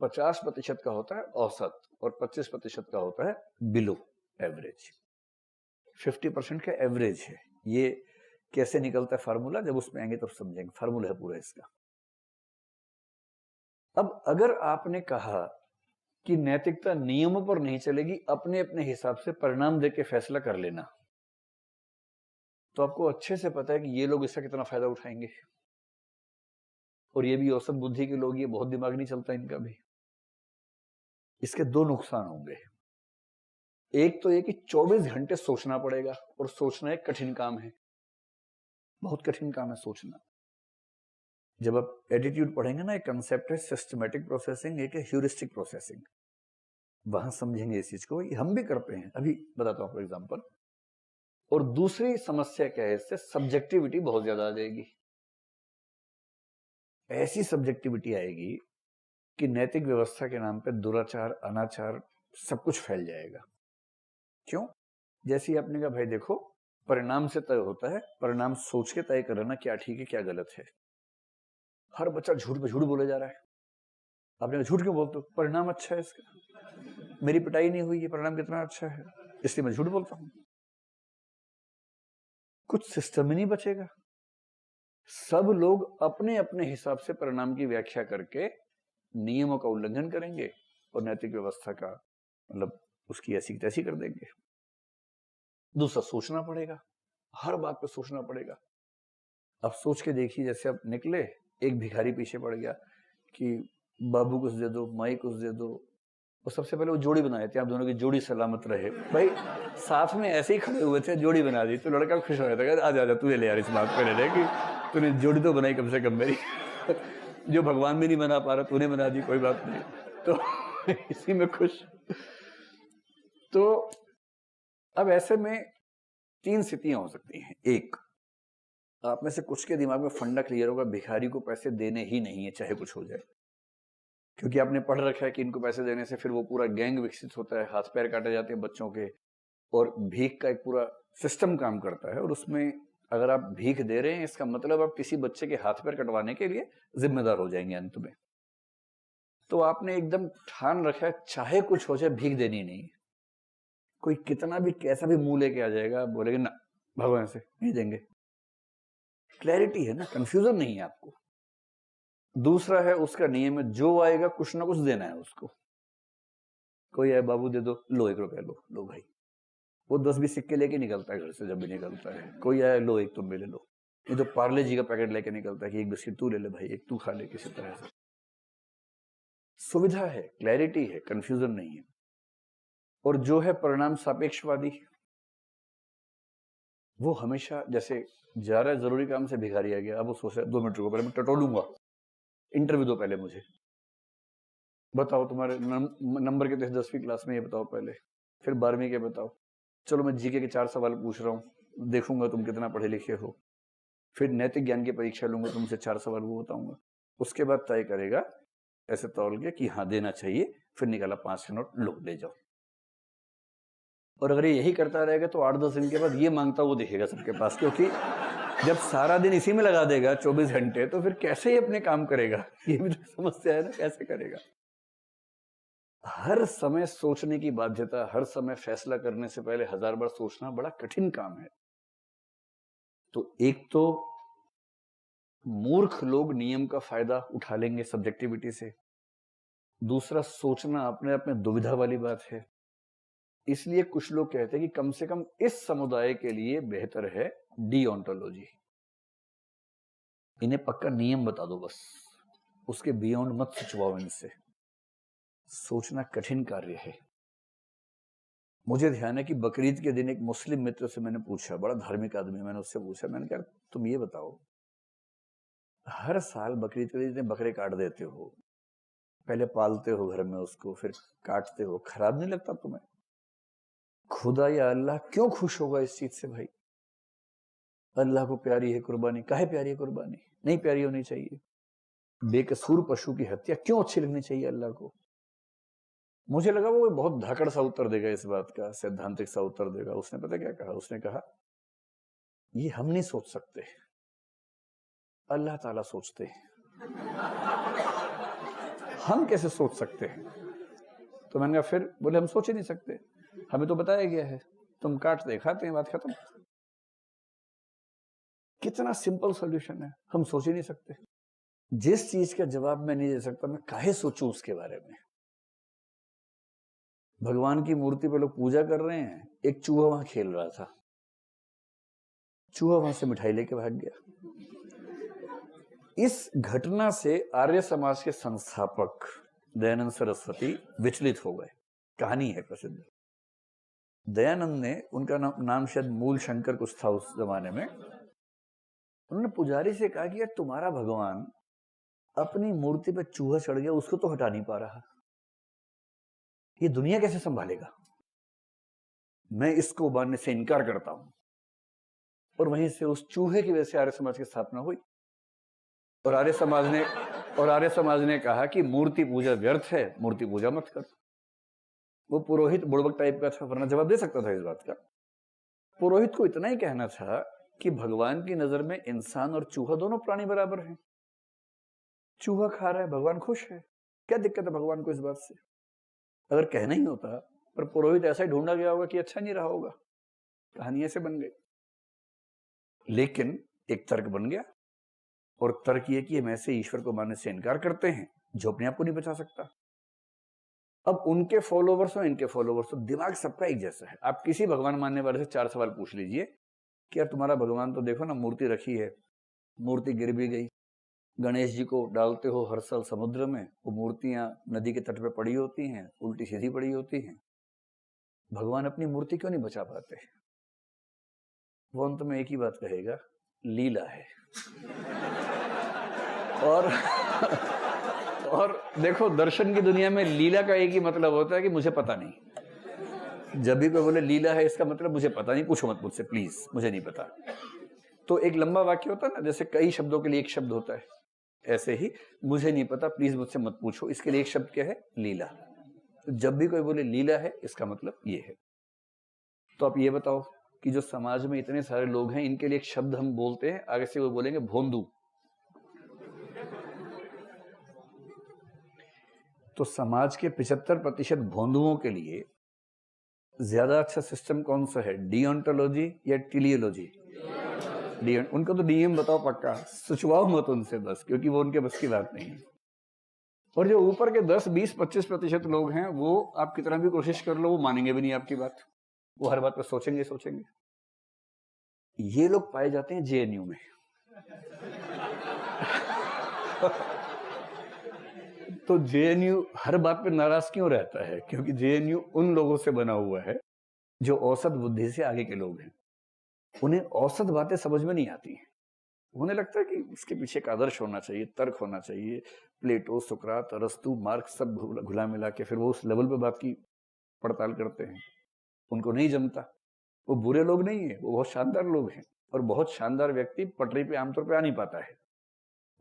[SPEAKER 1] 50% का होता है औसत, और 25% का होता है बिलो एवरेज। 50% का एवरेज है। ये कैसे निकलता है फार्मूला, जब उसमें आएंगे तब समझेंगे, फार्मूला है पूरा इसका। अब अगर आपने कहा कि नैतिकता नियमों पर नहीं चलेगी, अपने अपने हिसाब से परिणाम देके फैसला कर लेना, तो आपको अच्छे से पता है कि ये लोग इसका कितना फायदा उठाएंगे। और ये भी औसत बुद्धि के लोग, ये बहुत दिमाग नहीं चलता इनका भी। इसके दो नुकसान होंगे। एक तो ये कि 24 घंटे सोचना पड़ेगा, और सोचना एक कठिन काम है, बहुत कठिन काम है सोचना। जब आप एटीट्यूड पढ़ेंगे ना, एक कंसेप्ट है सिस्टमैटिक प्रोसेसिंग, एक है ह्यूरिस्टिक प्रोसेसिंग, वहां समझेंगे इस चीज को। हम भी करते हैं, अभी बताता हूं फॉर एग्जांपल। और दूसरी समस्या क्या है, इससे सब्जेक्टिविटी बहुत ज्यादा आ जाएगी। ऐसी सब्जेक्टिविटी आएगी कि नैतिक व्यवस्था के नाम पे दुराचार, अनाचार, सब कुछ फैल जाएगा। क्यों? जैसे आपने कहा, भाई देखो, परिणाम से तय होता है, परिणाम सोच के तय करना क्या ठीक है क्या गलत है। हर बच्चा झूठ पे झूठ बोले जा रहा है। आपने कहा झूठ क्यों बोलते हो? परिणाम अच्छा है इसका, मेरी पिटाई नहीं हुई, ये परिणाम कितना अच्छा है, इसलिए मैं झूठ बोलता हूं। कुछ सिस्टम ही नहीं बचेगा। सब लोग अपने अपने हिसाब से परिणाम की व्याख्या करके नियमों का उल्लंघन करेंगे, और नैतिक व्यवस्था का मतलब उसकी ऐसी तैसी कर देंगे। दूसरा, सोचना पड़ेगा, हर बात पे सोचना पड़ेगा। अब सोच के देखिए, जैसे आप निकले, एक भिखारी पीछे पड़ गया कि बाबू कुछ दे दो, माई कुछ दे दो, और सबसे पहले वो जोड़ी बनाए थे, आप दोनों की जोड़ी सलामत रहे। भाई साथ में ऐसे ही खड़े हुए थे, जोड़ी बना दी, तो लड़का खुश हो गया था, आजा आजा तू ले यार, इस बात पे ले ले कि तूने जोड़ी तो बनाई कम से कम मेरी। जो भगवान भी नहीं बना पा रहा, तूने बना दी, कोई बात नहीं। तो इसी में खुश। तो अब ऐसे में 3 स्थितियां हो सकती हैं। एक, आप में से कुछ के दिमाग में फंडा क्लियर होगा, भिखारी को पैसे देने ही नहीं है, चाहे कुछ हो जाए, क्योंकि आपने पढ़ रखा है कि इनको पैसे देने से फिर वो पूरा गैंग विकसित होता है, हाथ पैर काटे जाते हैं बच्चों के, और भीख का एक पूरा सिस्टम काम करता है। और उसमें अगर आप भीख दे रहे हैं, इसका मतलब आप किसी बच्चे के हाथ पैर कटवाने के लिए जिम्मेदार हो जाएंगे अंत में। तो आपने एकदम ठान रखा है, चाहे कुछ हो जाए भीख देनी नहीं। कोई कितना भी कैसा भी मुंह लेके आ जाएगा, बोलेगा ना भगवान से नहीं देंगे। क्लैरिटी है ना, कंफ्यूजन नहीं है आपको। दूसरा है उसका नियम है, जो आएगा कुछ ना कुछ देना है उसको। कोई आए बाबू दे दो, लो 1 रुपया लो भाई। वो 10-20 सिक्के लेके निकलता है घर से जब भी निकलता है। कोई आए, लो 1 तुम भी ले लो। ये तो पार्ले जी का पैकेट लेके निकलता है कि 1 बिस्किट तू ले ले भाई, 1 तू खा ले, किसी तरह से। सुविधा है, क्लैरिटी है, कंफ्यूजन नहीं है। और जो है परिणाम सापेक्षवादी, वो हमेशा जैसे जा रहा है जरूरी काम से भिखारी आ गया, अब वो सोच रहा है 2 मिनट रुको पहले मैं टटोलूंगा, इंटरव्यू दो पहले मुझे, बताओ तुम्हारे नंबर कितने थे 10वीं क्लास में, ये बताओ पहले, फिर 12वीं के बताओ, चलो मैं जीके के 4 सवाल पूछ रहा हूँ, देखूंगा तुम कितना पढ़े लिखे हो, फिर नैतिक ज्ञान की परीक्षा लूंगा, तुमसे 4 सवाल वो बताऊंगा, उसके बाद तय करेगा ऐसे तौल के कि हाँ देना चाहिए, फिर निकाला 5 के नोट, लो ले जाओ। और अगर ये यही करता रहेगा तो 8-10 दिन के बाद ये मांगता वो दिखेगा सबके पास, क्योंकि जब सारा दिन इसी में लगा देगा 24 घंटे, तो फिर कैसे ये अपने काम करेगा, ये भी तो समस्या है ना, कैसे करेगा। हर समय सोचने की बाध्यता, हर समय फैसला करने से पहले 1000 बार सोचना बड़ा कठिन काम है। तो एक तो मूर्ख लोग नियम का फायदा उठा लेंगे सब्जेक्टिविटी से, दूसरा सोचना अपने आप में दुविधा वाली बात है। इसलिए कुछ लोग कहते हैं कि कम से कम इस समुदाय के लिए बेहतर है डीओंटोलॉजी। इन्हें पक्का नियम बता दो बस, उसके बियॉन्ड मत सोचवाओ इनसे। सोचना कठिन कार्य है। मुझे ध्यान है कि बकरीद के दिन एक मुस्लिम मित्र से मैंने पूछा, बड़ा धार्मिक आदमी, मैंने उससे पूछा, मैंने कहा तुम ये बताओ, हर साल बकरीद के दिन बकरे काट देते हो, पहले पालते हो घर में उसको, फिर काटते हो, खराब नहीं लगता तुम्हें? खुदा या अल्लाह क्यों खुश होगा इस चीज से भाई? अल्लाह को प्यारी है कुर्बानी, काहे प्यारी है कुर्बानी? नहीं प्यारी होनी चाहिए। बेकसूर पशु की हत्या क्यों अच्छी लगनी चाहिए अल्लाह को? मुझे लगा वो बहुत धाकड़ सा उत्तर देगा इस बात का, सैद्धांतिक सा उत्तर देगा। उसने पता क्या कहा? उसने कहा ये हम नहीं सोच सकते, अल्लाह ताला सोचते हैं। हम कैसे सोच सकते हैं? तो मैंने कहा फिर? बोले हम सोच ही नहीं सकते, हमें तो बताया गया है, तुम काटते खाते हैं, बात खत्म। कितना सिंपल सॉल्यूशन है, हम सोच ही नहीं सकते। जिस चीज का जवाब मैं नहीं दे सकता, मैं काहे सोचूं उसके बारे में? भगवान की मूर्ति पे लोग पूजा कर रहे हैं, एक चूहा वहां खेल रहा था, चूहा वहां से मिठाई लेके भाग गया। इस घटना से आर्य समाज के संस्थापक दयानंद सरस्वती विचलित हो गए। कहानी है प्रसिद्ध। दयानंद ने, उनका नाम शायद मूल शंकर कुछ था उस जमाने में, उन्होंने पुजारी से कहा कि यार तुम्हारा भगवान अपनी मूर्ति पे चूहा चढ़ गया, उसको तो हटा नहीं पा रहा, ये दुनिया कैसे संभालेगा? मैं इसको मानने से इनकार करता हूं। और वहीं से उस चूहे की वजह से आर्य समाज की स्थापना हुई। और आर्य समाज ने कहा कि मूर्ति पूजा व्यर्थ है, मूर्ति पूजा मत कर। वो पुरोहित बुड़बक टाइप का था, वरना जवाब दे सकता था इस बात का। पुरोहित को इतना ही कहना था कि भगवान की नजर में इंसान और चूहा दोनों प्राणी बराबर हैं। चूहा खा रहा है, भगवान खुश है, क्या दिक्कत है भगवान को इस बात से? अगर कहना ही होता, पर पुरोहित ऐसा ही ढूंढा गया होगा कि अच्छा नहीं रहा होगा, कहानी ऐसे बन गई। लेकिन एक तर्क बन गया, और तर्क ये कि हम ऐसे ईश्वर को मानने से इनकार करते हैं जो अपने आप को नहीं बचा सकता। अब उनके फॉलोवर्स और इनके फॉलोवर्स, दिमाग सबका एक जैसा है। आप किसी भगवान मानने वाले से 4 सवाल पूछ लीजिए कि यार तुम्हारा भगवान तो देखो ना, मूर्ति रखी है, मूर्ति गिर भी गई, गणेश जी को डालते हो हर साल समुद्र में, वो मूर्तियां नदी के तट पे पड़ी होती हैं, उल्टी सीधी पड़ी होती हैं, भगवान अपनी मूर्ति क्यों नहीं बचा पाते? वो अंत में एक ही बात कहेगा, लीला है। और देखो, दर्शन की दुनिया में लीला का एक ही मतलब होता है कि मुझे पता नहीं। जब भी कोई बोले लीला है, इसका मतलब मुझे पता नहीं, पूछो मत मुझसे प्लीज, मुझे नहीं पता। तो एक लंबा वाक्य होता है ना, जैसे कई शब्दों के लिए एक शब्द होता है, ऐसे ही मुझे नहीं पता, प्लीज मुझसे मत पूछो, इसके लिए एक शब्द क्या है? लीला। तो जब भी कोई बोले लीला है, इसका मतलब ये है। तो आप ये बताओ कि जो समाज में इतने सारे लोग हैं, इनके लिए एक शब्द हम बोलते हैं, आगे से वो बोलेंगे भोंदू। तो समाज के 75% भोंदुओं के लिए ज्यादा अच्छा सिस्टम कौन सा है, डिओन्टोलॉजी या टेलियोलॉजी? उनको तो डीएम बताओ पक्का, सुचवाओ मत उनसे बस, क्योंकि वो उनके बस की बात नहीं है। और जो ऊपर के 10, 20, 25% लोग हैं, वो आप कितना भी कोशिश कर लो, वो मानेंगे भी नहीं आपकी बात, वो हर बात पर सोचेंगे। ये लोग पाए जाते हैं जेएनयू में। तो जेएनयू हर बात पे नाराज क्यों रहता है? क्योंकि जेएनयू उन लोगों से बना हुआ है जो औसत बुद्धि से आगे के लोग हैं। उन्हें औसत बातें समझ में नहीं आती हैं। उन्हें लगता है कि उसके पीछे एक आदर्श होना चाहिए, तर्क होना चाहिए। प्लेटो, सुकरात, अरस्तु, मार्क्स सब घुला मिला के फिर वो उस लेवल पे बात की पड़ताल करते हैं। उनको नहीं जमता। वो बुरे लोग नहीं है, वो बहुत शानदार लोग हैं। और बहुत शानदार व्यक्ति पटरी पे आमतौर पे आ नहीं पाता है।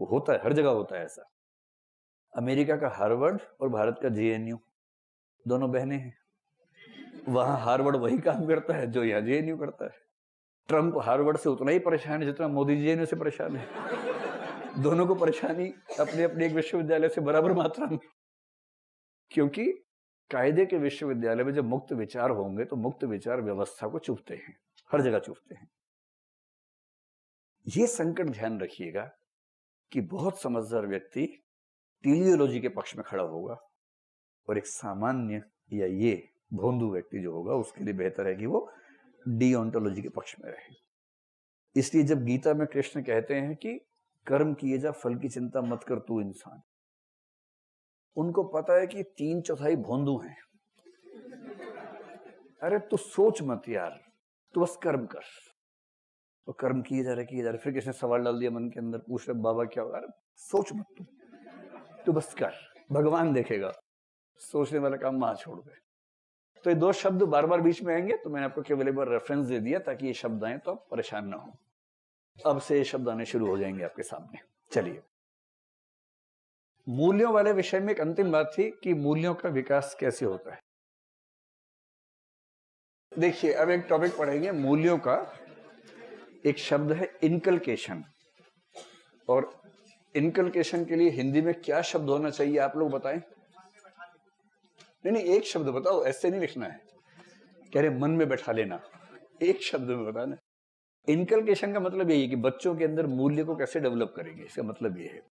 [SPEAKER 1] वो होता है, हर जगह होता है ऐसा। अमेरिका का हार्वर्ड और भारत का जेएनयू दोनों बहनें हैं। वहां हार्वर्ड वही काम करता है जो यहाँ जेएनयू करता है। ट्रंप हार्वर्ड से उतना ही परेशान है जितना मोदी जेएनयू से परेशान है। दोनों को परेशानी अपने अपने एक विश्वविद्यालय से बराबर मात्रा में। क्योंकि कायदे के विश्वविद्यालय में जब मुक्त विचार होंगे तो मुक्त विचार व्यवस्था को चुभते हैं, हर जगह चुभते हैं। ये संकट ध्यान रखिएगा कि बहुत समझदार व्यक्ति टेलियोलॉजी के पक्ष में खड़ा होगा और एक सामान्य या ये भोंदू व्यक्ति जो होगा उसके लिए बेहतर है कि वो डिओन्टोलॉजी के पक्ष में रहे। इसलिए जब गीता में कृष्ण कहते हैं कि कर्म किए जा, फल की चिंता मत कर तू इंसान, उनको पता है कि 3/4 भोंदू हैं। अरे तू सोच मत यार, तू बस कर्म कर। तो कर्म किए जा रहे। फिर किसने सवाल डाल दिया मन के अंदर, पूछ रहे बाबा क्या होगा? अरे सोच मत, तू बस कर, भगवान देखेगा। सोचने वाला काम मां छोड़ दे। तो ये 2 शब्द बार बार बीच में आएंगे, तो मैंने आपको केवल एक बार रेफरेंस दे दिया ताकि ये शब्द आए तो आप परेशान ना हो। अब से ये शब्द आने शुरू हो जाएंगे आपके सामने। चलिए, मूल्यों वाले विषय में एक अंतिम बात थी कि मूल्यों का विकास कैसे होता है। देखिए, अब एक टॉपिक पढ़ेंगे मूल्यों का। एक शब्द है इनकलकेशन, और इनकलकेशन के लिए हिंदी में क्या शब्द होना चाहिए आप लोग बताएं। नहीं, एक शब्द बताओ, ऐसे नहीं लिखना है। कह रहे मन में बैठा लेना, एक शब्द में बताना। इनकलकेशन का मतलब यही है कि बच्चों के अंदर मूल्य को कैसे डेवलप करेंगे, इसका मतलब ये है।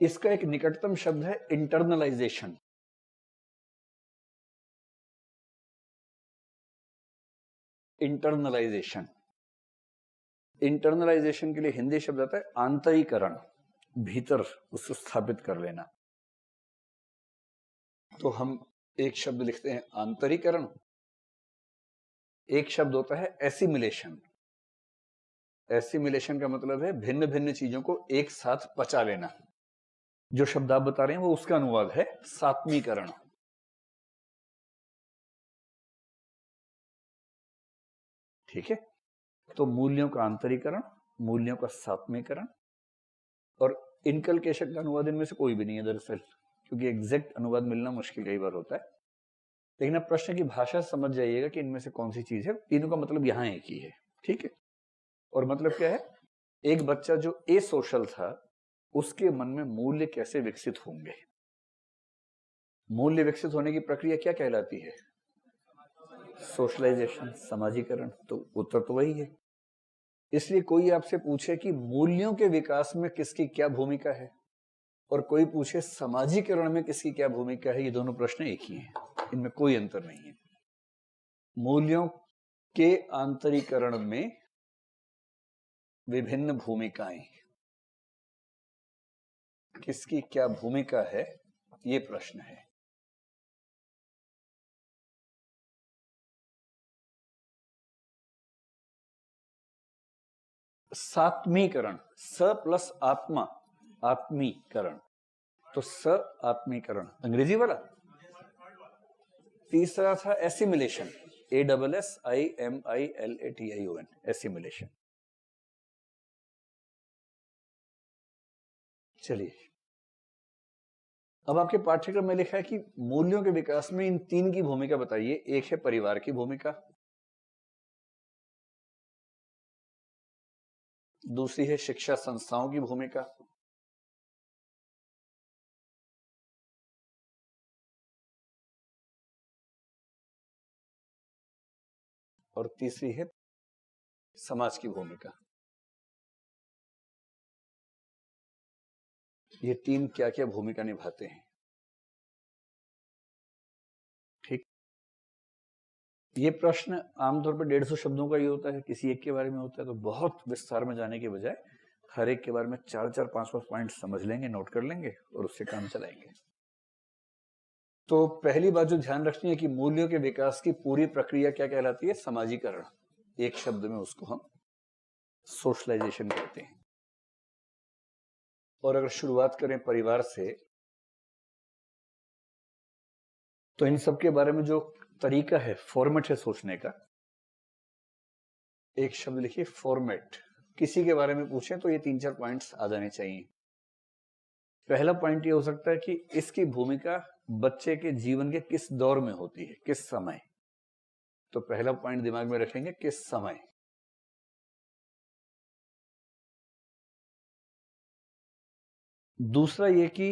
[SPEAKER 1] इसका एक निकटतम शब्द है इंटरनलाइजेशन। इंटरनलाइजेशन इंटरनलाइजेशन के लिए हिंदी शब्द आता है आंतरीकरण, भीतर उसको स्थापित कर लेना। तो हम एक शब्द लिखते हैं आंतरीकरण, एक शब्द होता है एसिमिलेशन। एसिमिलेशन का मतलब है भिन्न भिन्न चीजों को एक साथ पचा लेना। जो शब्द आप बता रहे हैं वो उसका अनुवाद है सात्मीकरण। ठीक है, तो मूल्यों का आंतरीकरण, मूल्यों का सात्मीकरण, और इनकलकेशन का अनुवाद इनमें से कोई भी नहीं है दरअसल, क्योंकि एग्जैक्ट अनुवाद मिलना मुश्किल कई बार होता है। लेकिन आप प्रश्न की भाषा समझ जाइएगा कि इनमें से कौन सी चीज है। तीनों का मतलब यहां एक ही है। ठीक है, और मतलब क्या है, एक बच्चा जो ए सोशल था उसके मन में मूल्य कैसे विकसित होंगे। मूल्य विकसित होने की प्रक्रिया क्या कहलाती है? सोशलाइजेशन, समाजीकरण। तो उत्तर तो वही है। इसलिए कोई आपसे पूछे कि मूल्यों के विकास में किसकी क्या भूमिका है, और कोई पूछे समाजीकरण में किसकी क्या भूमिका है, ये दोनों प्रश्न एक ही हैं, इनमें कोई अंतर नहीं है। मूल्यों के आंतरीकरण में विभिन्न भूमिकाएं, किसकी क्या भूमिका है, ये प्रश्न है। सात्मीकरण, स प्लस आत्मा, आत्मीकरण। तो स आत्मीकरण अंग्रेजी वाला। तीसरा था एसिमिलेशन, ASSIMILATION, एसिमिलेशन। चलिए, अब आपके पाठ्यक्रम में लिखा है कि मूल्यों के विकास में इन 3 की भूमिका बताइए। एक है परिवार की भूमिका, दूसरी है शिक्षा संस्थाओं की भूमिका, और तीसरी है समाज की भूमिका। ये तीन क्या क्या भूमिका निभाते हैं। ठीक, ये प्रश्न आमतौर पर 150 शब्दों का ही होता है, किसी एक के बारे में होता है, तो बहुत विस्तार में जाने के बजाय हर एक के बारे में 4-4, 5-5 पॉइंट समझ लेंगे, नोट कर लेंगे और उससे काम चलाएंगे। तो पहली बात जो ध्यान रखनी है कि मूल्यों के विकास की पूरी प्रक्रिया क्या कहलाती है? समाजीकरण। एक शब्द में उसको हम सोशलाइजेशन कहते हैं। और अगर शुरुआत करें परिवार से, तो इन सब के बारे में जो तरीका है, फॉर्मेट है सोचने का, एक शब्द लिखिए फॉर्मेट। किसी के बारे में पूछें तो ये 3-4 पॉइंट्स आ जाने चाहिए। पहला पॉइंट ये हो सकता है कि इसकी भूमिका बच्चे के जीवन के किस दौर में होती है, किस समय। तो पहला पॉइंट दिमाग में रखेंगे, किस समय। दूसरा ये कि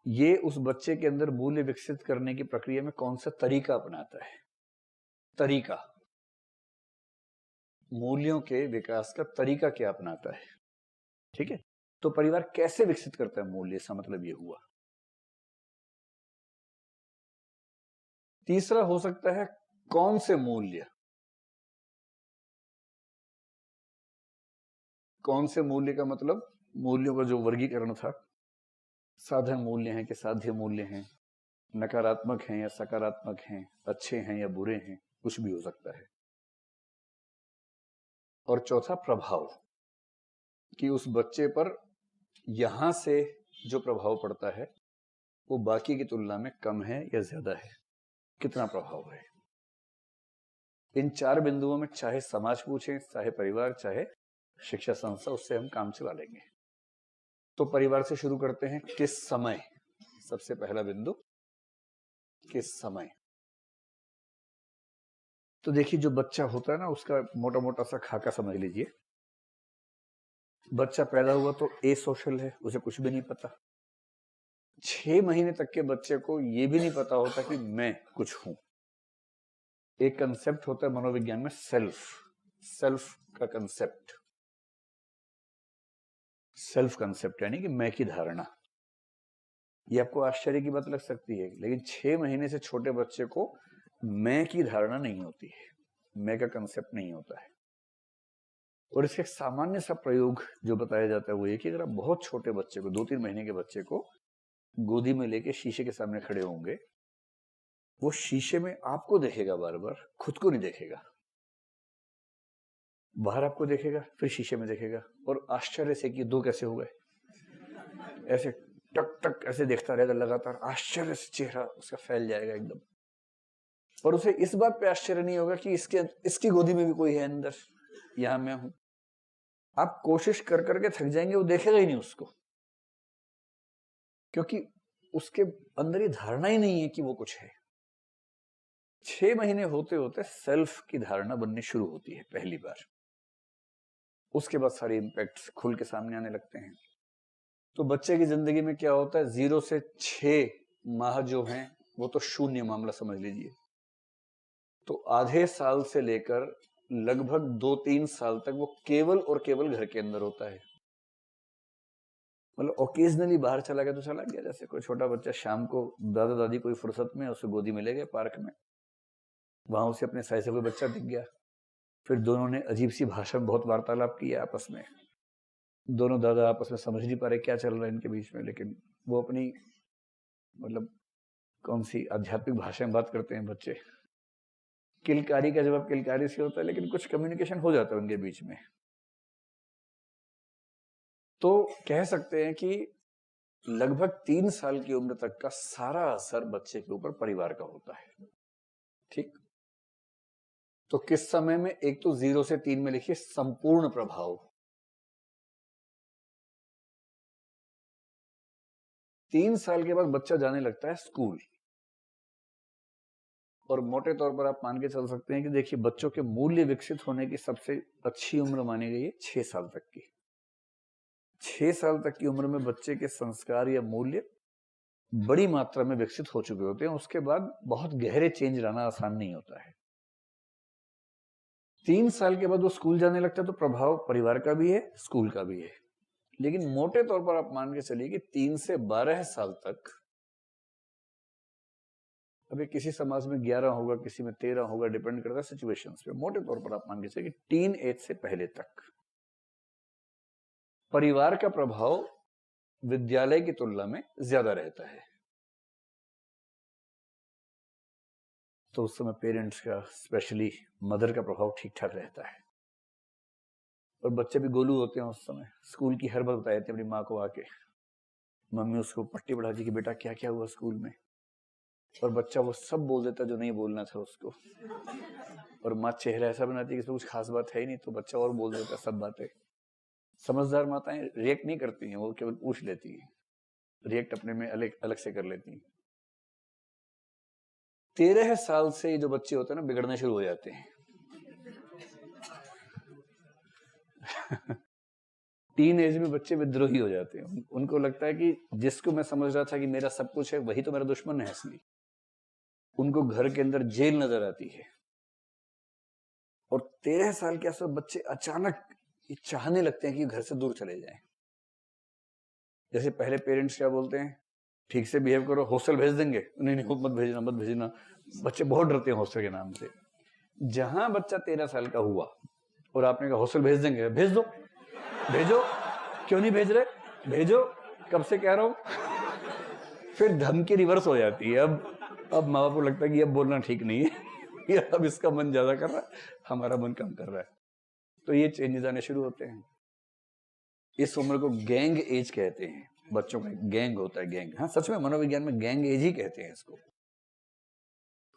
[SPEAKER 1] ये उस बच्चे के अंदर मूल्य विकसित करने की प्रक्रिया में कौन सा तरीका अपनाता है। तरीका, मूल्यों के विकास का तरीका क्या अपनाता है। ठीक है, तो परिवार कैसे विकसित करता है मूल्य, इसका मतलब ये हुआ। तीसरा हो सकता है कौन से मूल्य। कौन से मूल्य का मतलब मूल्यों का जो वर्गीकरण था, साधन मूल्य हैं कि साध्य मूल्य हैं, नकारात्मक हैं या सकारात्मक हैं, अच्छे हैं या बुरे हैं, कुछ भी हो सकता है। और चौथा प्रभाव, कि उस बच्चे पर यहां से जो प्रभाव पड़ता है वो बाकी की तुलना में कम है या ज्यादा है, कितना प्रभाव है। इन 4 बिंदुओं में चाहे समाज पूछे, चाहे परिवार, चाहे शिक्षा संस्था, उससे हम काम चला लेंगे। तो परिवार से शुरू करते हैं। किस समय, सबसे पहला बिंदु किस समय। तो देखिए जो बच्चा होता है ना, उसका मोटा मोटा सा खाका समझ लीजिए। बच्चा पैदा हुआ तो ए सोशल है, उसे कुछ भी नहीं पता। 6 महीने तक के बच्चे को ये भी नहीं पता होता कि मैं कुछ हूं। एक कंसेप्ट होता है मनोविज्ञान में, सेल्फ का कंसेप्ट। सेल्फ कंसेप्ट यानी कि मैं की धारणा। ये आपको आश्चर्य की बात लग सकती है, लेकिन 6 महीने से छोटे बच्चे को मैं की धारणा नहीं होती है, मैं का कंसेप्ट नहीं होता है। और इसका सामान्य सा प्रयोग जो बताया जाता है वो ये कि अगर आप बहुत छोटे बच्चे को, 2-3 महीने के बच्चे को गोदी में लेके शीशे के सामने खड़े होंगे, वो शीशे में आपको देखेगा बार बार, खुद को नहीं देखेगा। बाहर आपको देखेगा, फिर शीशे में देखेगा, और आश्चर्य से कि दो कैसे हो गए, ऐसे टक टक ऐसे देखता रहेगा लगातार। आश्चर्य से चेहरा उसका फैल जाएगा एकदम। और उसे इस बात पे आश्चर्य नहीं होगा कि इसकी गोदी में भी कोई है अंदर, यहां मैं हूं। आप कोशिश कर करके थक जाएंगे, वो देखेगा ही नहीं उसको, क्योंकि उसके अंदर ये धारणा ही नहीं है कि वो कुछ है। 6 महीने होते होते सेल्फ की धारणा बननी शुरू होती है पहली बार। उसके बाद सारे इंपैक्ट्स खुल के सामने आने लगते हैं। तो बच्चे की जिंदगी में क्या होता है, 0 से 6 माह जो हैं वो तो शून्य मामला समझ लीजिए। तो आधे साल से लेकर लगभग 2-3 साल तक वो केवल और केवल घर के अंदर होता है। मतलब ओकेजनली बाहर चला गया तो चला गया, जैसे कोई छोटा बच्चा शाम को दादा दादी कोई फुर्सत में उसे गोदी में ले गए पार्क में, वहां उसे अपने साइज से कोई बच्चा दिख गया, फिर दोनों ने अजीब सी भाषा में बहुत वार्तालाप किया आपस में। दोनों दादा आपस में समझ नहीं पा रहे क्या चल रहा है इनके बीच में, लेकिन वो अपनी मतलब कौन सी आध्यात्मिक भाषा में बात करते हैं बच्चे। किलकारी का जवाब किलकारी से होता है, लेकिन कुछ कम्युनिकेशन हो जाता है उनके बीच में। तो कह सकते हैं कि लगभग 3 साल की उम्र तक का सारा असर बच्चे के ऊपर परिवार का होता है। ठीक, तो किस समय में, एक तो 0 से 3 में लिखिए संपूर्ण प्रभाव। 3 साल के बाद बच्चा जाने लगता है स्कूल, और मोटे तौर पर आप मान के चल सकते हैं कि देखिए बच्चों के मूल्य विकसित होने की सबसे अच्छी उम्र मानी गई है 6 साल तक की। 6 साल तक की उम्र में बच्चे के संस्कार या मूल्य बड़ी मात्रा में विकसित हो चुके होते हैं। उसके बाद बहुत गहरे चेंज लाना आसान नहीं होता है। 3 साल के बाद वो स्कूल जाने लगता है तो प्रभाव परिवार का भी है, स्कूल का भी है। लेकिन मोटे तौर पर आप मान के चलिए कि 3 से 12 साल तक, अभी किसी समाज में 11 होगा, किसी में 13 होगा, डिपेंड करता है सिचुएशंस पे। मोटे तौर पर आप मान के चलिए कि टीन एज से पहले तक परिवार का प्रभाव विद्यालय की तुलना में ज्यादा रहता है। तो उस समय पेरेंट्स का, स्पेशली मदर का प्रभाव ठीक ठाक रहता है। और बच्चे भी गोलू होते हैं उस समय, स्कूल की हर बात बताए थे अपनी माँ को आके। मम्मी उसको पट्टी पढ़ाती कि बेटा क्या क्या हुआ स्कूल में, और बच्चा वो सब बोल देता जो नहीं बोलना था उसको। और माँ चेहरा ऐसा बनाती है कि इसमें कुछ खास बात है ही नहीं, तो बच्चा और बोल देता सब बातें। समझदार माताएं रिएक्ट नहीं करती हैं, वो केवल पूछ लेती हैं, रिएक्ट अपने में अलग अलग से कर लेती हैं। 13 साल से ये जो बच्चे होते हैं ना, बिगड़ने शुरू हो जाते हैं। टीन एज में बच्चे विद्रोही हो जाते हैं। उनको लगता है कि जिसको मैं समझ रहा था कि मेरा सब कुछ है, वही तो मेरा दुश्मन है असली। उनको घर के अंदर जेल नजर आती है। और 13 साल के आसपास बच्चे अचानक ये चाहने लगते हैं कि घर से दूर चले जाएं। जैसे पहले पेरेंट्स क्या बोलते हैं, ठीक से बिहेव करो, हॉस्टल भेज देंगे, नहीं नहीं मत भेजना मत भेजना। बच्चे बहुत डरते हैं हॉस्टल के नाम से। जहां बच्चा 13 साल का हुआ और आपने कहा हॉस्टल भेज देंगे, भेज दो, भेजो, क्यों नहीं भेज रहे, भेजो, कब से कह रहा हूं। फिर धमकी रिवर्स हो जाती है। अब माँ बाप को लगता है कि अब बोलना ठीक नहीं है, या अब इसका मन ज्यादा कर रहा है, हमारा मन कम कर रहा है। तो ये चेंजेस आने शुरू होते हैं। इस उम्र को गैंग एज कहते हैं। बच्चों का गैंग होता है, गैंग। हाँ, सच में मनोविज्ञान में गैंग एज ही कहते हैं इसको।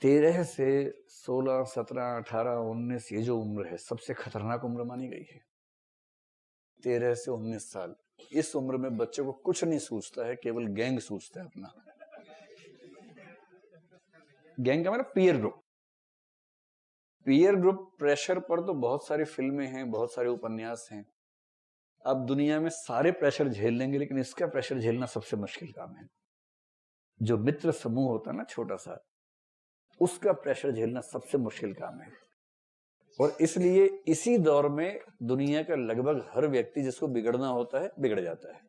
[SPEAKER 1] 13 से 16, 17, 18, 19 ये जो उम्र है, सबसे खतरनाक उम्र मानी गई है। 13 से 19 साल, इस उम्र में बच्चे को कुछ नहीं सूझता है, केवल गैंग सूझता है अपना। गैंग का मतलब peer group. Peer group pressure पर तो बहुत सारी फिल्में हैं, बहुत सारे उपन्यास हैं। अब दुनिया में सारे प्रेशर झेल लेंगे, लेकिन इसका प्रेशर झेलना सबसे मुश्किल काम है। जो मित्र समूह होता है ना छोटा सा, उसका प्रेशर झेलना सबसे मुश्किल काम है। और इसलिए इसी दौर में दुनिया का लगभग हर व्यक्ति जिसको बिगड़ना होता है, बिगड़ जाता है।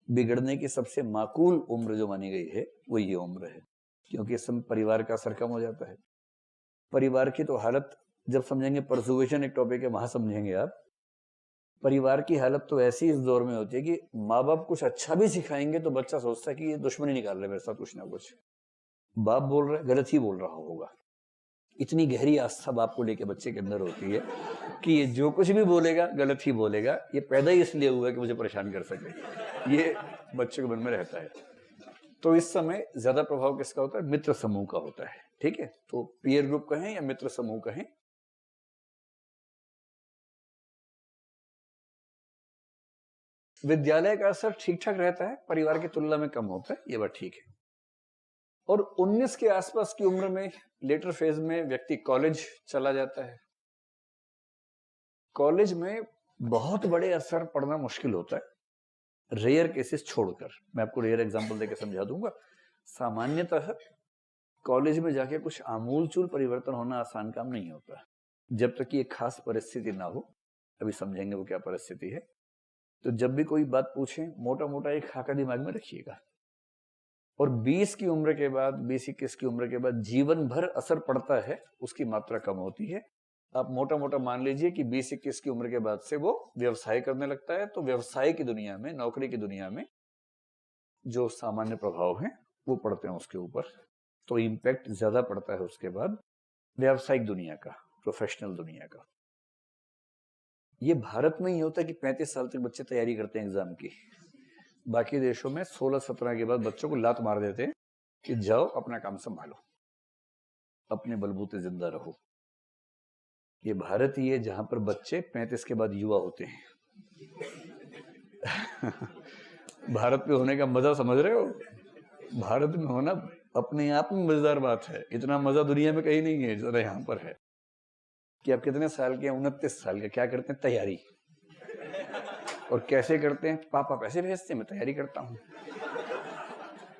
[SPEAKER 1] बिगड़ने की सबसे माकूल उम्र जो मानी गई है वो ये उम्र है, क्योंकि इस समय परिवार का असर कम हो जाता है। परिवार की तो हालत जब समझेंगे, परसुएशन एक टॉपिक है, वहां समझेंगे आप। परिवार की हालत तो ऐसी इस दौर में होती है कि माँ बाप कुछ अच्छा भी सिखाएंगे तो बच्चा सोचता है कि ये दुश्मनी निकाल रहे मेरे साथ कुछ ना कुछ। बाप बोल रहा है, गलत ही बोल रहा होगा। इतनी गहरी आस्था बाप को लेके बच्चे के अंदर होती है कि ये जो कुछ भी बोलेगा गलत ही बोलेगा, ये पैदा ही इसलिए हुआ है कि मुझे परेशान कर सके, ये बच्चे के मन में रहता है। तो इस समय ज्यादा प्रभाव किसका होता है? मित्र समूह का होता है। ठीक है, तो पीयर ग्रुप कहें या मित्र समूह कहें, विद्यालय का असर ठीक ठाक रहता है, परिवार की तुलना में कम होता है, ये बात ठीक है। और 19 के आसपास की उम्र में, लेटर फेज में, व्यक्ति कॉलेज चला जाता है। कॉलेज में बहुत बड़े असर पड़ना मुश्किल होता है, रेयर केसेस छोड़कर। मैं आपको रेयर एग्जांपल देकर समझा दूंगा। सामान्यतः कॉलेज में जाके कुछ आमूलचूल परिवर्तन होना आसान काम नहीं होता, जब तक कि एक खास परिस्थिति ना हो। अभी समझेंगे वो क्या परिस्थिति है। तो जब भी कोई बात पूछे, मोटा मोटा एक खाका दिमाग में रखिएगा। और 20 की उम्र के बाद, 20-21 की उम्र के बाद जीवन भर असर पड़ता है, उसकी मात्रा कम होती है। आप मोटा मोटा मान लीजिए कि 20-21 की उम्र के बाद से वो व्यवसाय करने लगता है। तो व्यवसाय की दुनिया में, नौकरी की दुनिया में जो सामान्य प्रभाव हैं वो पड़ते हैं उसके ऊपर। तो इम्पैक्ट ज्यादा पड़ता है उसके बाद व्यावसायिक दुनिया का, प्रोफेशनल दुनिया का। ये भारत में ही होता है कि 35 साल तक बच्चे तैयारी करते हैं एग्जाम की। बाकी देशों में 16-17 के बाद बच्चों को लात मार देते हैं कि जाओ अपना काम संभालो, अपने बलबूते जिंदा रहो। ये भारत ही है जहां पर बच्चे 35 के बाद युवा होते हैं। भारत में होने का मजा समझ रहे हो? भारत में होना अपने आप में मजेदार बात है। इतना मजा दुनिया में कहीं नहीं है जितना यहाँ पर है। कि आप कितने साल के? 29 साल के। क्या करते हैं? तैयारी। और कैसे करते हैं? पापा पैसे भेजते हैं, मैं तैयारी करता हूँ।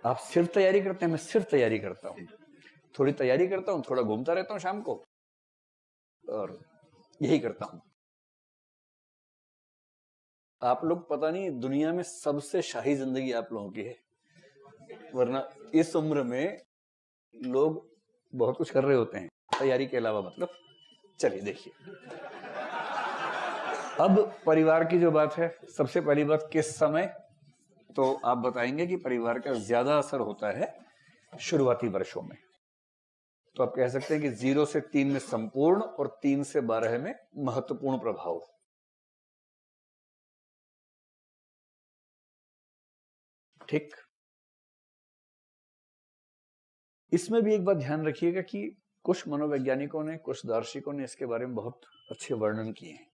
[SPEAKER 1] आप सिर्फ तैयारी करते हैं? मैं सिर्फ तैयारी करता हूँ। थोड़ी तैयारी करता हूँ, थोड़ा घूमता रहता हूँ शाम को, और यही करता हूं। आप लोग पता नहीं दुनिया में सबसे शाही जिंदगी आप लोगों की है, वरना इस उम्र में लोग बहुत कुछ कर रहे होते हैं तैयारी के अलावा। मतलब चलिए देखिए, अब परिवार की जो बात है, सबसे पहली बात किस समय, तो आप बताएंगे कि परिवार का ज्यादा असर होता है शुरुआती वर्षों में। तो आप कह सकते हैं कि 0 से 3 में संपूर्ण और 3 से 12 में महत्वपूर्ण प्रभाव। ठीक। इसमें भी एक बात ध्यान रखिएगा कि कुछ मनोवैज्ञानिकों ने, कुछ दार्शनिकों ने इसके बारे में बहुत अच्छे वर्णन किए हैं।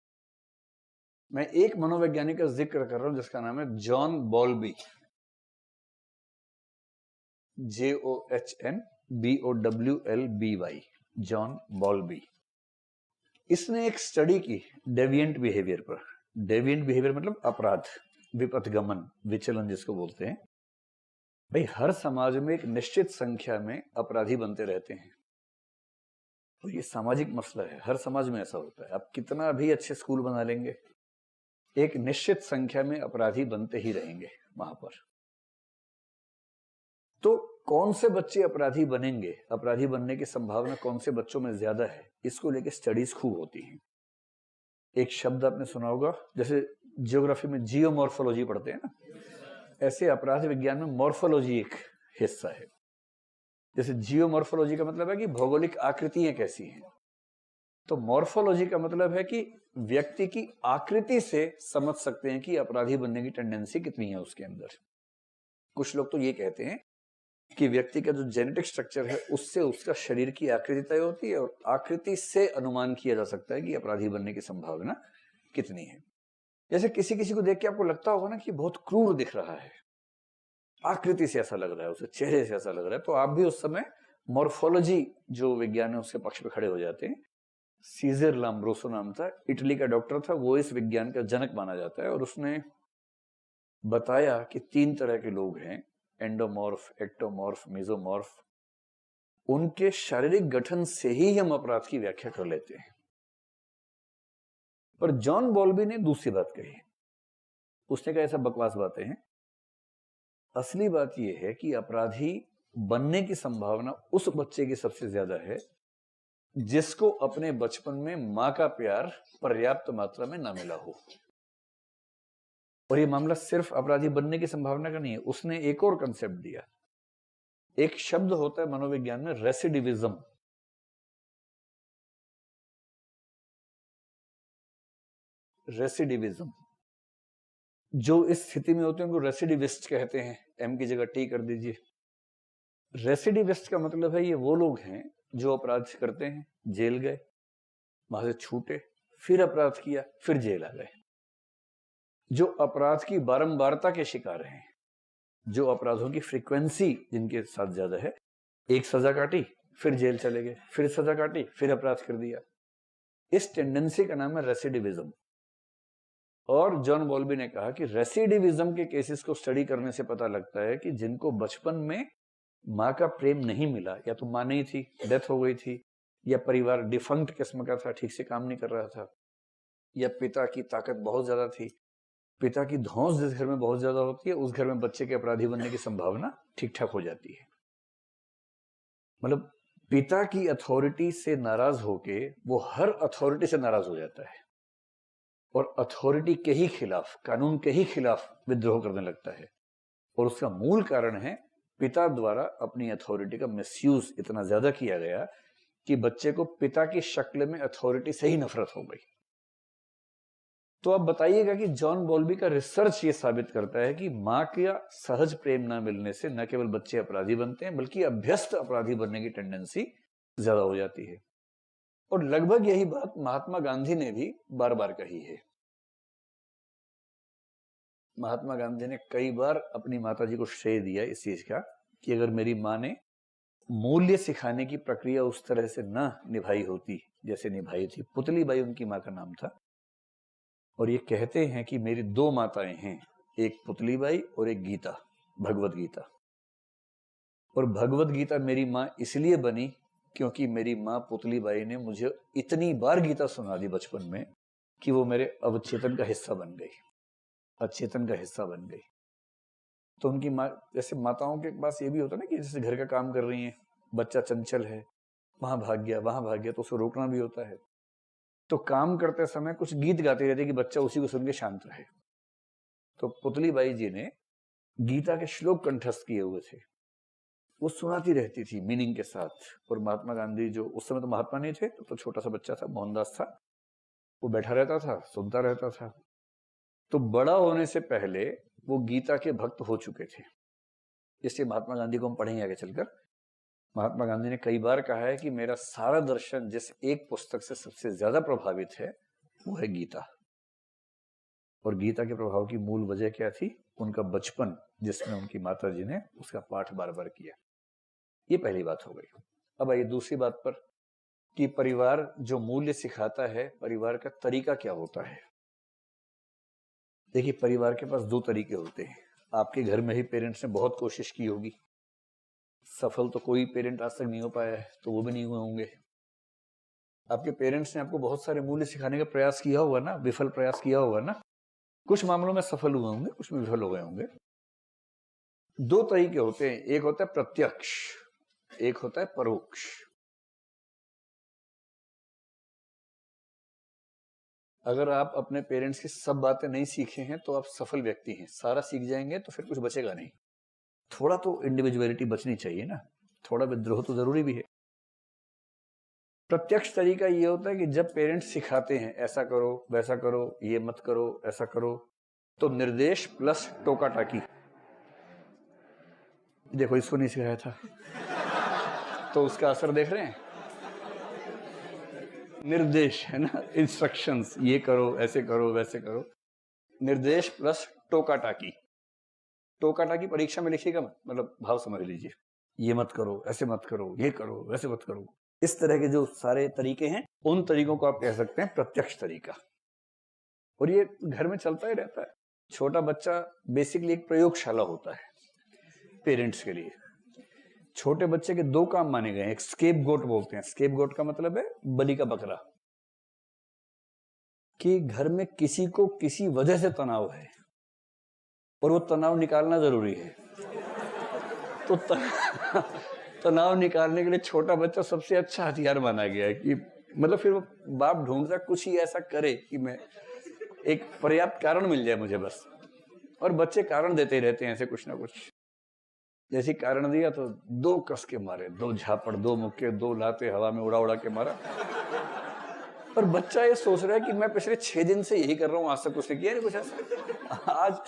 [SPEAKER 1] मैं एक मनोवैज्ञानिक का जिक्र कर रहा हूं जिसका नाम है जॉन बॉल्बी, JOHNBOWLBY, जॉन बॉल्बी। इसने एक स्टडी की डेविएंट बिहेवियर पर। डेविएंट बिहेवियर मतलब अपराध, विपथगमन, विचलन जिसको बोलते हैं। भाई हर समाज में एक निश्चित संख्या में अपराधी बनते रहते हैं, तो ये सामाजिक मसला है, हर समाज में ऐसा होता है। आप कितना भी अच्छे स्कूल बना लेंगे, एक निश्चित संख्या में अपराधी बनते ही रहेंगे वहां पर। तो कौन से बच्चे अपराधी बनेंगे, अपराधी बनने की संभावना कौन से बच्चों में ज्यादा है, इसको लेके स्टडीज खूब होती हैं। एक शब्द आपने सुना होगा, जैसे जियोग्राफी में जियोमॉर्फोलॉजी पढ़ते हैं ना, ऐसे अपराध विज्ञान में मॉर्फोलॉजी एक हिस्सा है। जैसे जियोमॉर्फोलॉजी का मतलब है कि भौगोलिक आकृतियां कैसी हैं, तो मॉर्फोलॉजी का मतलब है कि व्यक्ति की आकृति से समझ सकते हैं कि अपराधी बनने की टेंडेंसी कितनी है उसके अंदर। कुछ लोग तो ये कहते हैं कि व्यक्ति का जो जेनेटिक स्ट्रक्चर है उससे उसका शरीर की आकृति तय होती है, और आकृति से अनुमान किया जा सकता है कि अपराधी बनने की संभावना कितनी है। जैसे किसी किसी को देख के आपको लगता होगा ना कि बहुत क्रूर दिख रहा है, आकृति से ऐसा लग रहा है, उसे चेहरे से ऐसा लग रहा है, तो आप भी उस समय मॉर्फोलॉजी जो विज्ञान है उसके पक्ष में खड़े हो जाते हैं। सीजर लाम्ब्रोसो नाम था, इटली का डॉक्टर था, वो इस विज्ञान का जनक माना जाता है। और उसने बताया कि 3 तरह के लोग हैं, एंडोमॉर्फ, एक्टोमॉर्फ, मेसोमॉर्फ। उनके शारीरिक गठन से ही हम अपराध की व्याख्या कर लेते हैं। पर जॉन बॉल्बी ने दूसरी बात कही। उसने कहा ऐसा बकवास बातें हैं, असली बात यह है कि अपराधी बनने की संभावना उस बच्चे की सबसे ज्यादा है जिसको अपने बचपन में मां का प्यार पर्याप्त मात्रा में ना मिला हो। और ये मामला सिर्फ अपराधी बनने की संभावना का नहीं है, उसने एक और कंसेप्ट दिया। एक शब्द होता है मनोविज्ञान में रेसिडिविज्म। रेसिडिविज्म, जो इस स्थिति में होते हैं उनको रेसिडिविस्ट कहते हैं, एम की जगह टी कर दीजिए। रेसिडिविस्ट का मतलब है ये वो लोग हैं जो अपराध करते हैं, जेल गए, वहां से छूटे, फिर अपराध किया, फिर जेल आ गए। जो अपराध की बारंबारता के शिकार हैं, जो अपराधों की फ्रीक्वेंसी जिनके साथ ज्यादा है, एक सजा काटी फिर जेल चले गए, फिर सजा काटी फिर अपराध कर दिया, इस टेंडेंसी का नाम है रेसिडिविज्म। और जॉन बॉल्बी ने कहा कि रेसिडिविज्म के केसेस को स्टडी करने से पता लगता है कि जिनको बचपन में मां का प्रेम नहीं मिला, या तो मां नहीं थी, डेथ हो गई थी, या परिवार डिफंक्ट किस्म का था, ठीक से काम नहीं कर रहा था, या पिता की ताकत बहुत ज्यादा थी। पिता की धौंस जिस घर में बहुत ज्यादा होती है, उस घर में बच्चे के अपराधी बनने की संभावना ठीक ठाक हो जाती है। मतलब पिता की अथॉरिटी से नाराज होके वो हर अथॉरिटी से नाराज हो जाता है, और अथॉरिटी के ही खिलाफ, कानून के ही खिलाफ विद्रोह करने लगता है। और उसका मूल कारण है पिता द्वारा अपनी अथॉरिटी का मिसयूज इतना ज्यादा किया गया कि बच्चे को पिता की शक्ल में अथॉरिटी से ही नफरत हो गई। तो आप बताइएगा कि जॉन बॉल्बी का रिसर्च ये साबित करता है कि मां का सहज प्रेम ना मिलने से न केवल बच्चे अपराधी बनते हैं, बल्कि अभ्यस्त अपराधी बनने की टेंडेंसी ज्यादा हो जाती है। और लगभग यही बात महात्मा गांधी ने भी बार बार कही है। महात्मा गांधी ने कई बार अपनी माताजी को श्रेय दिया इस चीज का कि अगर मेरी मां ने मूल्य सिखाने की प्रक्रिया उस तरह से न निभाई होती जैसे निभाई थी। पुतली बाई उनकी मां का नाम था। और ये कहते हैं कि मेरी 2 माताएं हैं, एक पुतली बाई और एक गीता, भगवत गीता। और भगवत गीता मेरी मां इसलिए बनी क्योंकि मेरी माँ पुतली बाई ने मुझे इतनी बार गीता सुना दी बचपन में कि वो मेरे अवचेतन का हिस्सा बन गई, अचेतन का हिस्सा बन गई। तो उनकी माँ, जैसे माताओं के पास ये भी होता है ना कि जैसे घर का काम कर रही हैं, बच्चा चंचल है, वहां भाग गया वहां भाग गया, तो उसे रोकना भी होता है। तो काम करते समय कुछ गीत गाते रहते कि बच्चा उसी को सुन के शांत रहे। तो पुतली बाई जी ने गीता के श्लोक कंठस्थ किए हुए थे, वो सुनाती रहती थी मीनिंग के साथ। और महात्मा गांधी, जो उस समय तो महात्मा नहीं थे, तो छोटा सा बच्चा था, मोहनदास था, वो बैठा रहता था, सुनता रहता था। तो बड़ा होने से पहले वो गीता के भक्त हो चुके थे। इसलिए महात्मा गांधी को हम पढ़ेंगे आगे चलकर। महात्मा गांधी ने कई बार कहा है कि मेरा सारा दर्शन जिस एक पुस्तक से सबसे ज्यादा प्रभावित है वो है गीता। और गीता के प्रभाव की मूल वजह क्या थी? उनका बचपन, जिसमें उनकी माता जी ने उसका पाठ बार बार किया। ये पहली बात हो गई। अब आइए दूसरी बात पर, कि परिवार जो मूल्य सिखाता है, परिवार का तरीका क्या होता है। देखिए, परिवार के पास दो तरीके होते हैं। आपके घर में ही पेरेंट्स ने बहुत कोशिश की होगी, सफल तो कोई पेरेंट आज तक नहीं हो पाया है, तो वो भी नहीं हुए होंगे। आपके पेरेंट्स ने आपको बहुत सारे मूल्य सिखाने का प्रयास किया होगा ना, विफल प्रयास किया होगा ना। कुछ मामलों में सफल हुए होंगे, कुछ में विफल हो गए होंगे। दो तरीके होते हैं, एक होता है प्रत्यक्ष, एक होता है परोक्ष। अगर आप अपने पेरेंट्स की सब बातें नहीं सीखे हैं तो आप सफल व्यक्ति हैं। सारा सीख जाएंगे तो फिर कुछ बचेगा नहीं। थोड़ा तो इंडिविजुअलिटी बचनी चाहिए ना, थोड़ा विद्रोह तो जरूरी भी है। प्रत्यक्ष तरीका ये होता है कि जब पेरेंट्स सिखाते हैं ऐसा करो वैसा करो, ये मत करो ऐसा करो, तो निर्देश प्लस टोका टाकी। देखो, इसको नहीं सिखाया था तो उसका असर देख रहे हैं। निर्देश है ना, इंस्ट्रक्शंस, ये करो ऐसे करो वैसे करो। निर्देश प्लस टोका टाकी। टोका टाकी परीक्षा में लिखिएगा, मतलब भाव समझ लीजिए। ये मत करो, ऐसे मत करो, ये करो वैसे मत करो। इस तरह के जो सारे तरीके हैं, उन तरीकों को आप कह सकते हैं प्रत्यक्ष तरीका। और ये घर में चलता ही रहता है। छोटा बच्चा बेसिकली एक प्रयोगशाला होता है पेरेंट्स के लिए। छोटे बच्चे के दो काम माने गए हैं। एक स्केप गोट बोलते हैं। स्केप गोट का मतलब है बलि का बकरा, कि घर में किसी को किसी वजह से तनाव है और वो तनाव निकालना जरूरी है। तो तनाव निकालने के लिए छोटा बच्चा सबसे अच्छा हथियार माना गया है। कि मतलब फिर वो बाप ढूंढता कुछ ही ऐसा करे कि मैं एक पर्याप्त कारण मिल जाए मुझे बस। और बच्चे कारण देते ही रहते हैं ऐसे कुछ ना कुछ। जैसे कारण दिया तो दो कस के मारे, दो झापड़, दो मुक्के, दो लाते हवा में उड़ा उड़ा के मारा। और बच्चा ये सोच रहा है कि मैं पिछले 6 दिन से यही कर रहा हूँ, आज तक कुछ नहीं किया, नहीं कुछ ऐसा।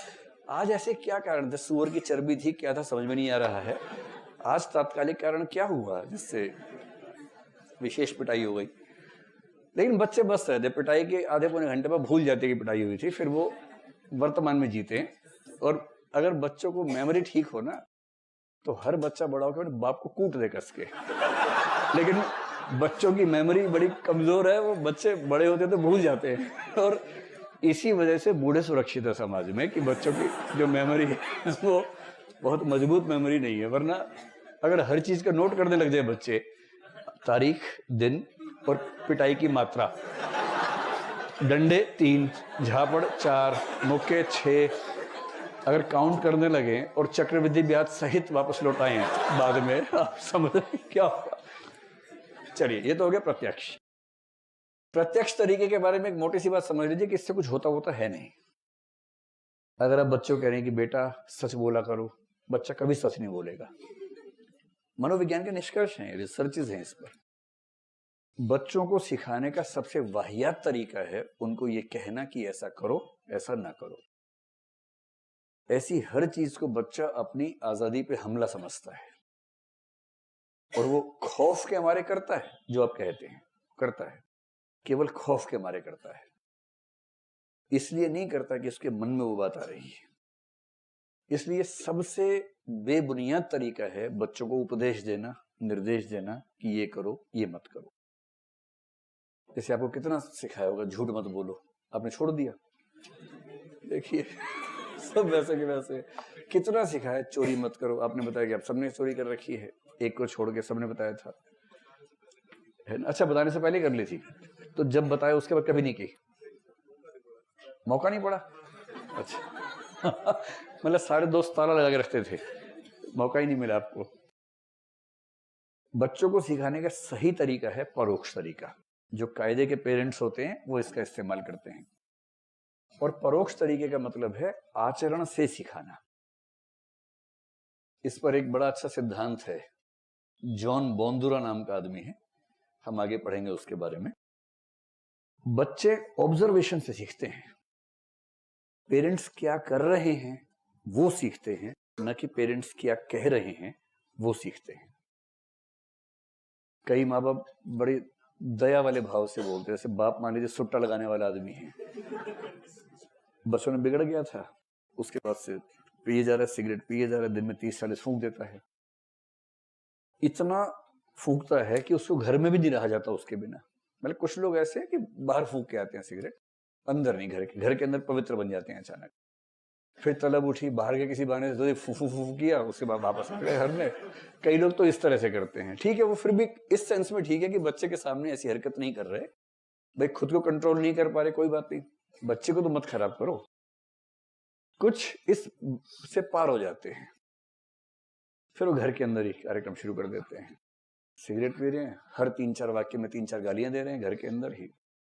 [SPEAKER 1] आज ऐसे क्या कारण थे? सुअर की चर्बी थी, क्या था समझ में नहीं आ रहा है। आज तात्कालिक कारण क्या हुआ जिससे विशेष पिटाई हो गई? लेकिन बच्चे बस रहते, पिटाई के आधे पौने घंटे में भूल जाते कि पिटाई हुई थी, फिर वो वर्तमान में जीते हैं। और अगर बच्चों को मेमोरी ठीक हो ना, तो हर बच्चा बड़ा होकर अपने बाप को कूट दे कस के। लेकिन बच्चों की मेमोरी बड़ी कमजोर है, वो बच्चे बड़े होते तो भूल जाते हैं। और इसी वजह से बूढ़े सुरक्षित है समाज में, कि बच्चों की जो मेमोरी है वो बहुत मजबूत मेमोरी नहीं है। वरना अगर हर चीज का नोट करने लग जाए बच्चे, तारीख, दिन और पिटाई की मात्रा, डंडे 3, झापड़ 4, मुक्के 6, अगर काउंट करने लगे और चक्रवृद्धि ब्याज सहित वापस लौटाए हैं बाद में, आप समझ क्या होगा। चलिए, ये तो हो गया प्रत्यक्ष। प्रत्यक्ष तरीके के बारे में एक मोटी सी बात समझ लीजिए कि इससे कुछ होता है नहीं। अगर आप बच्चों कह रहे हैं कि बेटा सच बोला करो, बच्चा कभी सच नहीं बोलेगा। मनोविज्ञान के निष्कर्ष हैं, रिसर्चेज हैं इस पर। बच्चों को सिखाने का सबसे वाहियात तरीका है उनको ये कहना कि ऐसा करो, ऐसा ना करो। ऐसी हर चीज को बच्चा अपनी आजादी पे हमला समझता है और वो खौफ के मारे करता है। जो आप कहते हैं करता है, केवल खौफ के मारे करता है। इसलिए नहीं करता कि उसके मन में वो बात आ रही है। इसलिए सबसे बेबुनियाद तरीका है बच्चों को उपदेश देना, निर्देश देना कि ये करो, ये मत करो। जैसे आपको कितना सिखाया होगा, झूठ मत बोलो, आपने छोड़ दिया। देखिए, सब वैसे के वैसे। कितना सिखाया, चोरी मत करो, आपने बताया कि आप सबने चोरी कर रखी है, एक को छोड़ के सबने बताया था। है ना? अच्छा, बताने से पहले कर ली थी, तो जब बताया उसके बाद कभी नहीं की, मौका नहीं पड़ा। अच्छा मतलब सारे दोस्त ताला लगा के रखते थे, मौका ही नहीं मिला आपको। बच्चों को सिखाने का सही तरीका है परोक्ष तरीका। जो कायदे के पेरेंट्स होते हैं वो इसका इस्तेमाल करते हैं, और परोक्ष तरीके का मतलब है आचरण से सिखाना। इस पर एक बड़ा अच्छा सिद्धांत है, जॉन बोंदुरा नाम का आदमी है, हम आगे पढ़ेंगे उसके बारे में। बच्चे ऑब्जर्वेशन से सीखते हैं, पेरेंट्स क्या कर रहे हैं वो सीखते हैं, न कि पेरेंट्स क्या कह रहे हैं वो सीखते हैं। कई माँ बाप बड़े दया वाले भाव से बोलते हैं, जैसे बाप मान लीजिए सुट्टा लगाने वाला आदमी है, बच्चों ने बिगड़ गया था, उसके बाद से पिए जा रहा है, सिगरेट पिए जा रहा है, दिन में 30-40 फूंक देता है, इतना फूंकता है कि उसको घर में भी नहीं रहा जाता उसके बिना। मतलब कुछ लोग ऐसे हैं कि बाहर फूंक के आते हैं सिगरेट, अंदर नहीं, घर के अंदर पवित्र बन जाते हैं अचानक। फिर तलब उठी, बाहर के किसी बहाने से फू फू फू किया, उसके बाद वापस आ गए घर में। कई लोग तो इस तरह से करते हैं, ठीक है, वो फिर भी इस सेंस में ठीक है कि बच्चे के सामने ऐसी हरकत नहीं कर रहे, भाई खुद को कंट्रोल नहीं कर पा रहे, कोई बात नहीं, बच्चे को तो मत खराब करो। कुछ इस से पार हो जाते हैं, फिर वो घर के अंदर ही कार्यक्रम शुरू कर देते हैं, सिगरेट पी रहे हैं, हर 3-4 वाक्य में 3-4 गालियां दे रहे हैं, घर के अंदर ही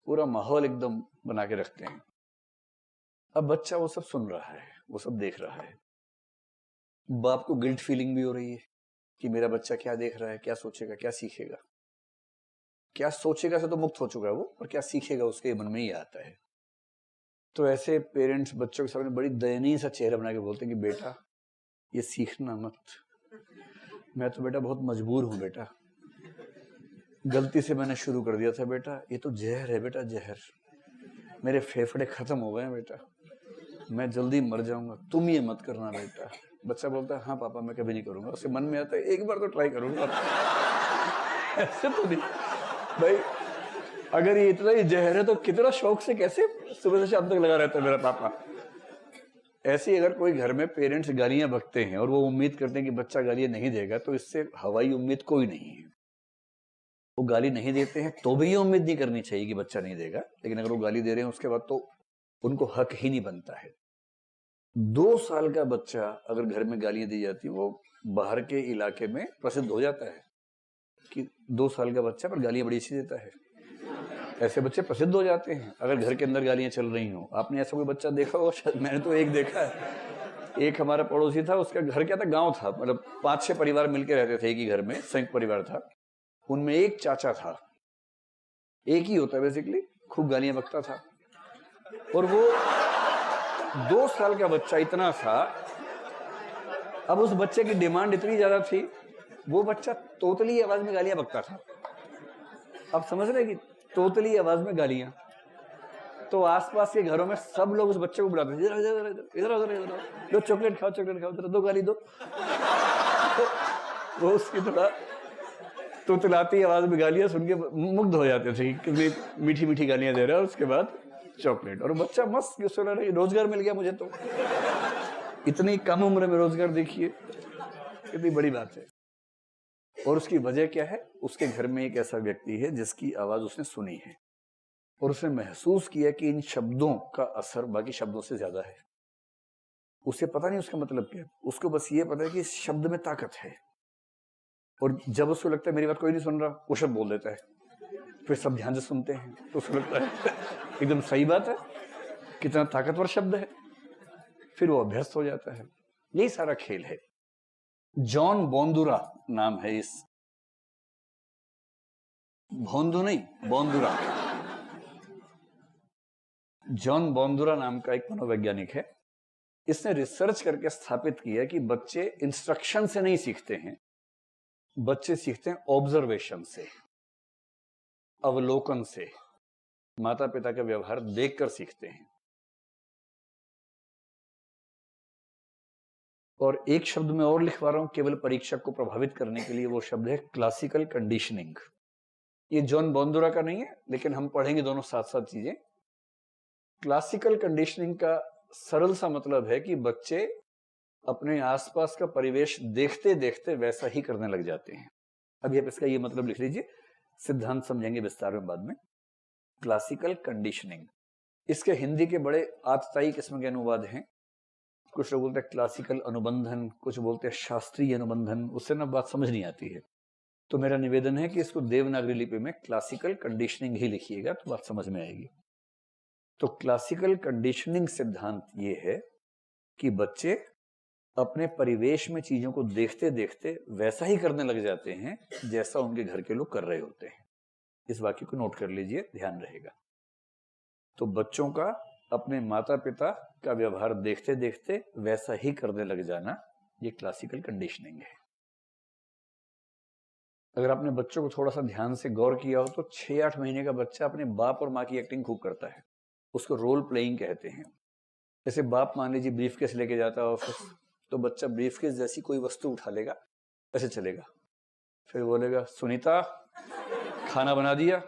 [SPEAKER 1] पूरा माहौल एकदम बना के रखते हैं। अब बच्चा वो सब सुन रहा है, वो सब देख रहा है, बाप को गिल्ट फीलिंग भी हो रही है कि मेरा बच्चा क्या देख रहा है, क्या सोचेगा, क्या सीखेगा। क्या सोचेगा से तो मुक्त हो चुका है वो, और क्या सीखेगा उसके मन में ही आता है। तो ऐसे पेरेंट्स बच्चों के सामने बड़ी दयनीय सा चेहरा बना के बोलते हैं कि बेटा ये सीखना मत, मैं तो बेटा बहुत मजबूर हूं बेटा, गलती से मैंने शुरू कर दिया था बेटा, ये तो जहर है बेटा, जहर, मेरे फेफड़े खत्म हो गए हैं बेटा, मैं जल्दी मर जाऊंगा, तुम ये मत करना बेटा। बच्चा बोलता है हाँ पापा मैं कभी नहीं करूंगा, उसके मन में आता है एक बार तो ट्राई करूंगा। ऐसे तो नहीं भाई, अगर ये इतना ही जहर है तो कितना शौक से कैसे सुबह से शाम तक लगा रहता है मेरा पापा। ऐसे अगर कोई घर में पेरेंट्स गालियां बकते हैं और वो उम्मीद करते हैं कि बच्चा गालियां नहीं देगा, तो इससे हवाई उम्मीद कोई नहीं है। वो गाली नहीं देते हैं तो भी ये उम्मीद नहीं करनी चाहिए कि बच्चा नहीं देगा, लेकिन अगर वो गाली दे रहे हैं उसके बाद तो उनको हक ही नहीं बनता है। 2 साल का बच्चा अगर घर में गालियां दी जाती, वो बाहर के इलाके में प्रसिद्ध हो जाता है कि 2 साल का बच्चा पर गालियां बड़ी अच्छी देता है। ऐसे बच्चे प्रसिद्ध हो जाते हैं अगर घर के अंदर गालियां चल रही हो। आपने ऐसा कोई बच्चा देखा हो? मैंने तो एक देखा है, एक हमारा पड़ोसी था, उसका घर क्या था, गांव था, मतलब 5-6 परिवार मिलकर रहते थे एक ही घर में, संयुक्त परिवार था। उनमें एक चाचा था, एक ही होता है बेसिकली, खूब गालियां बकता था, और वो 2 साल का बच्चा इतना था। अब उस बच्चे की डिमांड इतनी ज्यादा थी, वो बच्चा तोतली आवाज में गालियां बकता था। अब समझ रहे कि तोतली आवाज में गालियां, तो आसपास के घरों में सब लोग उस बच्चे को बुलाते थे, इधर इधर इधर इधर इधर, दो चॉकलेट खाओ, चॉकलेट खाओ, दो गाली दो। वो उसकी थोड़ा तोतलाती आवाज में गालियां सुन के मुग्ध हो जाते थे, कितनी मीठी मीठी गालियां दे रहा है, उसके बाद चॉकलेट, और बच्चा मस्त रोजगार मिल गया मुझे तो। इतनी कम उम्र में रोजगार, देखिए कितनी बड़ी बात है। और उसकी वजह क्या है? उसके घर में एक ऐसा व्यक्ति है जिसकी आवाज उसने सुनी है, और उसने महसूस किया कि इन शब्दों का असर बाकी शब्दों से ज्यादा है। उसे पता नहीं उसका मतलब क्या है, उसको बस ये पता है कि इस शब्द में ताकत है, और जब उसको लगता है मेरी बात कोई नहीं सुन रहा, वो शब्द बोल देता है, फिर सब ध्यान से सुनते हैं, तो उसको लगता है एकदम सही बात है, कितना ताकतवर शब्द है, फिर वो अभ्यस्त हो जाता है। यही सारा खेल है। जॉन बोंदुरा नाम है इस, भोंदू नहीं, बोंदुरा, जॉन बोंदुरा नाम का एक मनोवैज्ञानिक है। इसने रिसर्च करके स्थापित किया कि बच्चे इंस्ट्रक्शन से नहीं सीखते हैं, बच्चे सीखते हैं ऑब्जर्वेशन से, अवलोकन से, माता पिता का व्यवहार देखकर सीखते हैं। और एक शब्द में और लिखवा रहा हूं केवल परीक्षक को प्रभावित करने के लिए, वो शब्द है क्लासिकल कंडीशनिंग। ये जॉन बोंदुरा का नहीं है, लेकिन हम पढ़ेंगे दोनों साथ साथ चीजें। क्लासिकल कंडीशनिंग का सरल सा मतलब है कि बच्चे अपने आसपास का परिवेश देखते देखते वैसा ही करने लग जाते हैं। अभी आप इसका ये मतलब लिख लीजिए, सिद्धांत समझेंगे विस्तार में बाद में। क्लासिकल कंडीशनिंग, इसके हिंदी के बड़े आतताई किस्म के अनुवाद हैं। कुछ लोग बोलते हैं क्लासिकल अनुबंधन, कुछ बोलते हैं शास्त्रीय अनुबंधन, उससे ना बात समझ नहीं आती है। तो मेरा निवेदन है कि इसको देवनागरी लिपि में क्लासिकल कंडीशनिंग ही लिखिएगा तो बात समझ में आएगी। तो क्लासिकल कंडीशनिंग सिद्धांत ये है कि बच्चे अपने परिवेश में चीजों को देखते देखते वैसा ही करने लग जाते हैं जैसा उनके घर के लोग कर रहे होते हैं। इस वाक्य को नोट कर लीजिए, ध्यान रहेगा। तो बच्चों का अपने माता पिता का व्यवहार देखते देखते वैसा ही करने लग जाना, ये क्लासिकल कंडीशनिंग है। अगर आपने बच्चों को थोड़ा सा ध्यान से गौर किया हो तो 6-8 महीने का बच्चा अपने बाप और माँ की एक्टिंग खूब करता है, उसको रोल प्लेइंग कहते हैं। जैसे बाप मान लीजिए ब्रीफकेस लेके जाता है ऑफिस, तो बच्चा ब्रीफकेस जैसी कोई वस्तु उठा लेगा, ऐसे चलेगा, फिर बोलेगा सुनीता खाना बना दिया।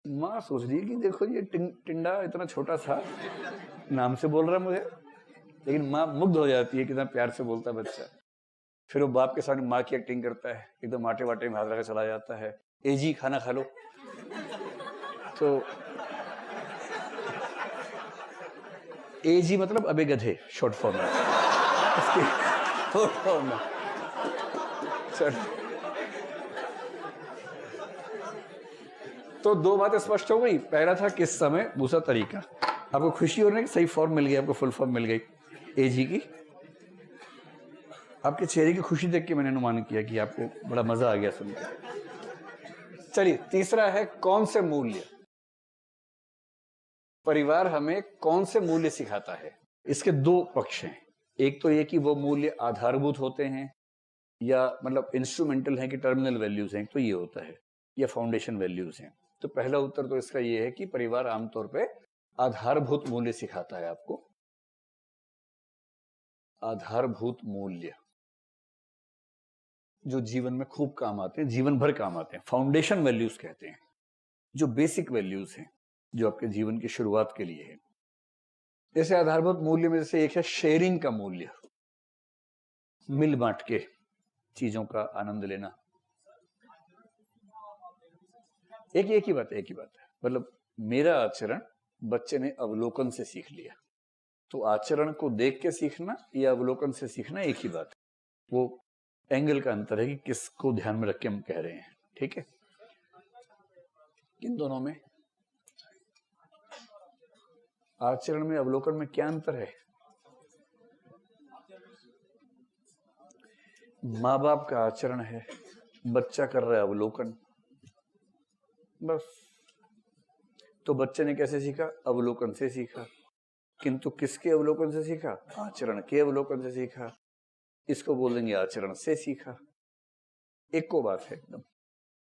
[SPEAKER 1] माँ सोच रही है कि देखो ये टिंडा इतना छोटा सा नाम से बोल रहा है मुझे, लेकिन माँ मुग्ध हो जाती है कितना प्यार से बोलता है बच्चा। फिर वो बाप के सामने माँ की एक्टिंग करता है, एकदम आटे वाटे में हाथ रखकर चला जाता है, ए जी खाना खा लो। तो ए जी मतलब अबे गधे, शॉर्ट फॉर्म में, इसकी शॉर्ट फॉर्म में। तो दो बातें स्पष्ट हो गई, पहला था किस समय, दूसरा तरीका। आपको खुशी हो रही है कि सही फॉर्म मिल गई, आपको फुल फॉर्म मिल गई ए जी की। आपके चेहरे की खुशी देख के मैंने अनुमान किया कि आपको बड़ा मजा आ गया सुनकर। चलिए, तीसरा है कौन से मूल्य, परिवार हमें कौन से मूल्य सिखाता है। इसके दो पक्ष हैं, एक तो ये कि वो मूल्य आधारभूत होते हैं या मतलब इंस्ट्रूमेंटल हैं कि टर्मिनल वैल्यूज हैं, तो ये होता है, या फाउंडेशन वैल्यूज हैं। तो पहला उत्तर तो इसका ये है कि परिवार आमतौर पे आधारभूत मूल्य सिखाता है आपको। आधारभूत मूल्य जो जीवन में खूब काम आते हैं, जीवन भर काम आते हैं, फाउंडेशन वैल्यूज कहते हैं, जो बेसिक वैल्यूज हैं, जो आपके जीवन की शुरुआत के लिए है। जैसे आधारभूत मूल्य में जैसे एक है शेयरिंग का मूल्य, मिल बांट के चीजों का आनंद लेना। एक ही बात है, मतलब मेरा आचरण बच्चे ने अवलोकन से सीख लिया, तो आचरण को देख के सीखना या अवलोकन से सीखना एक ही बात है। वो एंगल का अंतर है कि किसको ध्यान में रख के हम कह रहे हैं, ठीक है। इन दोनों में आचरण में अवलोकन में क्या अंतर है? माँ बाप का आचरण है, बच्चा कर रहा है अवलोकन, बस। तो बच्चे ने कैसे सीखा? अवलोकन से सीखा। किंतु किसके अवलोकन से सीखा? आचरण के अवलोकन से सीखा। इसको बोलेंगे आचरण से सीखा। एक को बात है एकदम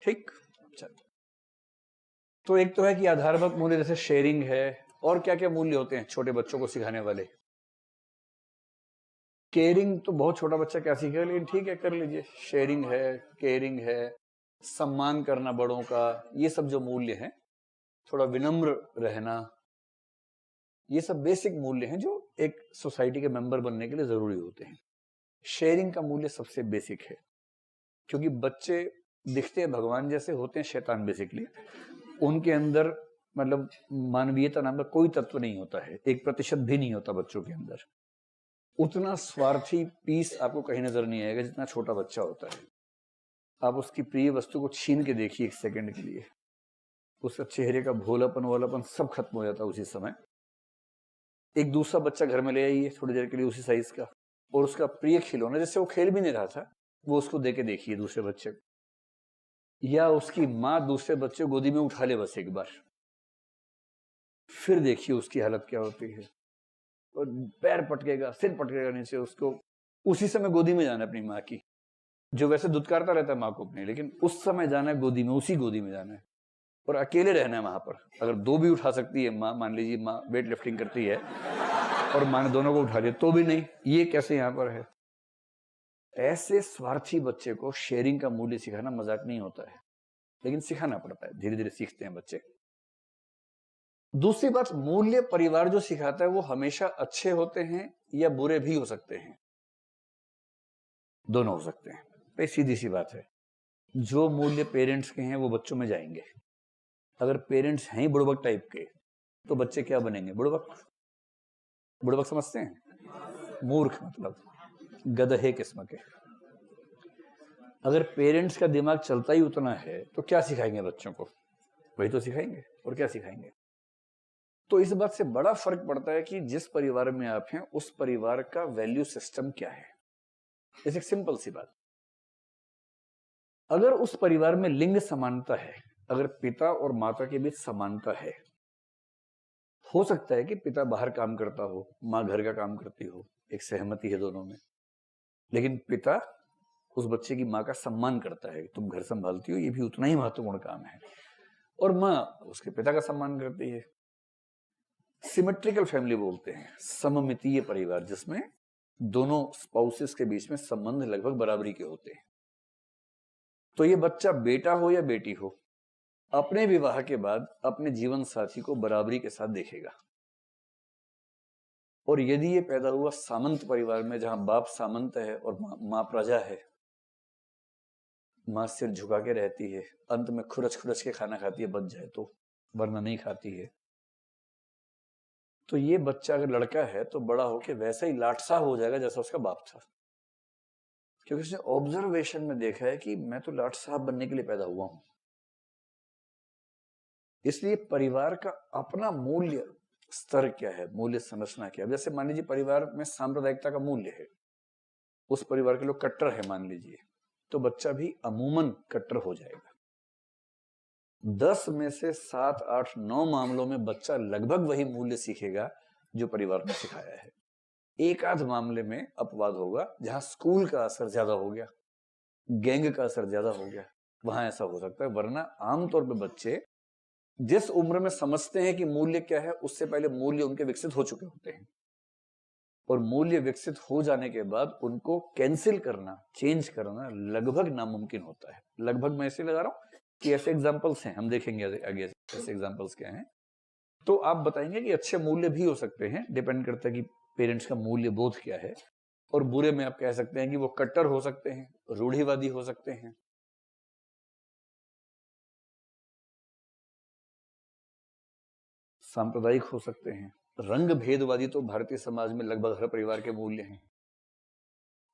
[SPEAKER 1] ठीक। चल, तो एक तो है कि आधारभूत मूल्य जैसे शेयरिंग है, और क्या क्या मूल्य होते हैं छोटे बच्चों को सिखाने वाले? केयरिंग तो बहुत छोटा बच्चा क्या सीखेगा, लेकिन ठीक है कर लीजिए। शेयरिंग है, केयरिंग है, सम्मान करना बड़ों का, ये सब जो मूल्य हैं, थोड़ा विनम्र रहना, ये सब बेसिक मूल्य हैं जो एक सोसाइटी के मेंबर बनने के लिए जरूरी होते हैं। शेयरिंग का मूल्य सबसे बेसिक है, क्योंकि बच्चे दिखते हैं भगवान जैसे, होते हैं शैतान बेसिकली। उनके अंदर मतलब मानवीयता नाम का कोई तत्व नहीं होता है, 1% भी नहीं होता बच्चों के अंदर। उतना स्वार्थी पीस आपको कहीं नजर नहीं आएगा जितना छोटा बच्चा होता है। आप उसकी प्रिय वस्तु को छीन के देखिए 1 सेकंड के लिए, उसका चेहरे का भोलापन वालापन सब खत्म हो जाता है उसी समय। एक दूसरा बच्चा घर में ले आइए थोड़ी देर के लिए उसी साइज का, और उसका प्रिय खिलौना, जिससे वो खेल भी नहीं रहा था, वो उसको देके देखिए दूसरे बच्चे को, या उसकी माँ दूसरे बच्चे को गोदी में उठा ले बस एक बार, फिर देखिए उसकी हालत क्या होती है। और पैर पटकेगा, सिर पटकेगा नीचे, उसको उसी समय गोदी में जाना है अपनी माँ की, जो वैसे दुत्कारता रहता है माँ को अपनी, लेकिन उस समय जाना है गोदी में, उसी गोदी में जाना है, और अकेले रहना है वहां पर। अगर 2 भी उठा सकती है माँ, मान लीजिए माँ वेट लिफ्टिंग करती है और माँ ने दोनों को उठा लिया तो भी नहीं, ये कैसे यहाँ पर है? ऐसे स्वार्थी बच्चे को शेयरिंग का मूल्य सिखाना मजाक नहीं होता है, लेकिन सिखाना पड़ता है, धीरे धीरे सीखते हैं बच्चे। दूसरी बात, मूल्य परिवार जो सिखाता है वो हमेशा अच्छे होते हैं या बुरे भी हो सकते हैं, दोनों हो सकते हैं। भाई सीधी सी बात है, जो मूल्य पेरेंट्स के हैं वो बच्चों में जाएंगे। अगर पेरेंट्स हैं ही बुड़बक टाइप के तो बच्चे क्या बनेंगे? बुड़बक। बुड़बक समझते हैं? मूर्ख, मतलब गधे किस्म के। अगर पेरेंट्स का दिमाग चलता ही उतना है तो क्या सिखाएंगे बच्चों को? वही तो सिखाएंगे, और क्या सिखाएंगे? तो इस बात से बड़ा फर्क पड़ता है कि जिस परिवार में आप हैं उस परिवार का वैल्यू सिस्टम क्या है। एक सिंपल सी बात, अगर उस परिवार में लिंग समानता है, अगर पिता और माता के बीच समानता है, हो सकता है कि पिता बाहर काम करता हो, माँ घर का काम करती हो, एक सहमति है दोनों में, लेकिन पिता उस बच्चे की माँ का सम्मान करता है, तुम घर संभालती हो, ये भी उतना ही महत्वपूर्ण काम है, और माँ उसके पिता का सम्मान करती है। सिमेट्रिकल फैमिली बोलते हैं, सममितीय परिवार, जिसमें दोनों स्पाउसेस के बीच में संबंध लगभग बराबरी के होते हैं। तो ये बच्चा बेटा हो या बेटी हो, अपने विवाह के बाद अपने जीवन साथी को बराबरी के साथ देखेगा। और यदि ये पैदा हुआ सामंत परिवार में, जहां बाप सामंत है और माँ प्रजा है, माँ सिर झुका के रहती है, अंत में खुरच खुरच के खाना खाती है बच जाए तो, वरना नहीं खाती है, तो ये बच्चा अगर लड़का है तो बड़ा होके वैसा ही लाटसा हो जाएगा जैसा उसका बाप था, क्योंकि उसने ऑब्जर्वेशन में देखा है कि मैं तो लाट साहब बनने के लिए पैदा हुआ हूं। इसलिए परिवार का अपना मूल्य स्तर क्या है, मूल्य संरचना क्या है। जैसे मान लीजिए परिवार में सांप्रदायिकता का मूल्य है, उस परिवार के लोग कट्टर है मान लीजिए, तो बच्चा भी अमूमन कट्टर हो जाएगा। 10 में से 7, 8, 9 मामलों में बच्चा लगभग वही मूल्य सीखेगा जो परिवार ने सिखाया है। एक आध मामले में अपवाद होगा जहां स्कूल का असर ज्यादा हो गया, गैंग का असर ज्यादा हो गया, वहां ऐसा हो सकता है, वरना आमतौर पे बच्चे जिस उम्र में समझते हैं कि मूल्य क्या है, उससे पहले मूल्य उनके विकसित हो चुके होते हैं, और मूल्य विकसित हो जाने के बाद उनको कैंसिल करना, चेंज करना लगभग नामुमकिन होता है। लगभग मैं ऐसे लगा रहा हूं कि ऐसे एग्जाम्पल्स हैं, हम देखेंगे आगे ऐसे एग्जाम्पल्स क्या हैं। तो आप बताएंगे कि अच्छे मूल्य भी हो सकते हैं, डिपेंड करता है कि पेरेंट्स का मूल्य बोध क्या है, और बुरे में आप कह सकते हैं कि वो कट्टर हो सकते हैं, रूढ़िवादी हो सकते हैं, सांप्रदायिक हो सकते हैं, रंग भेदवादी तो भारतीय समाज में लगभग हर परिवार के मूल्य हैं।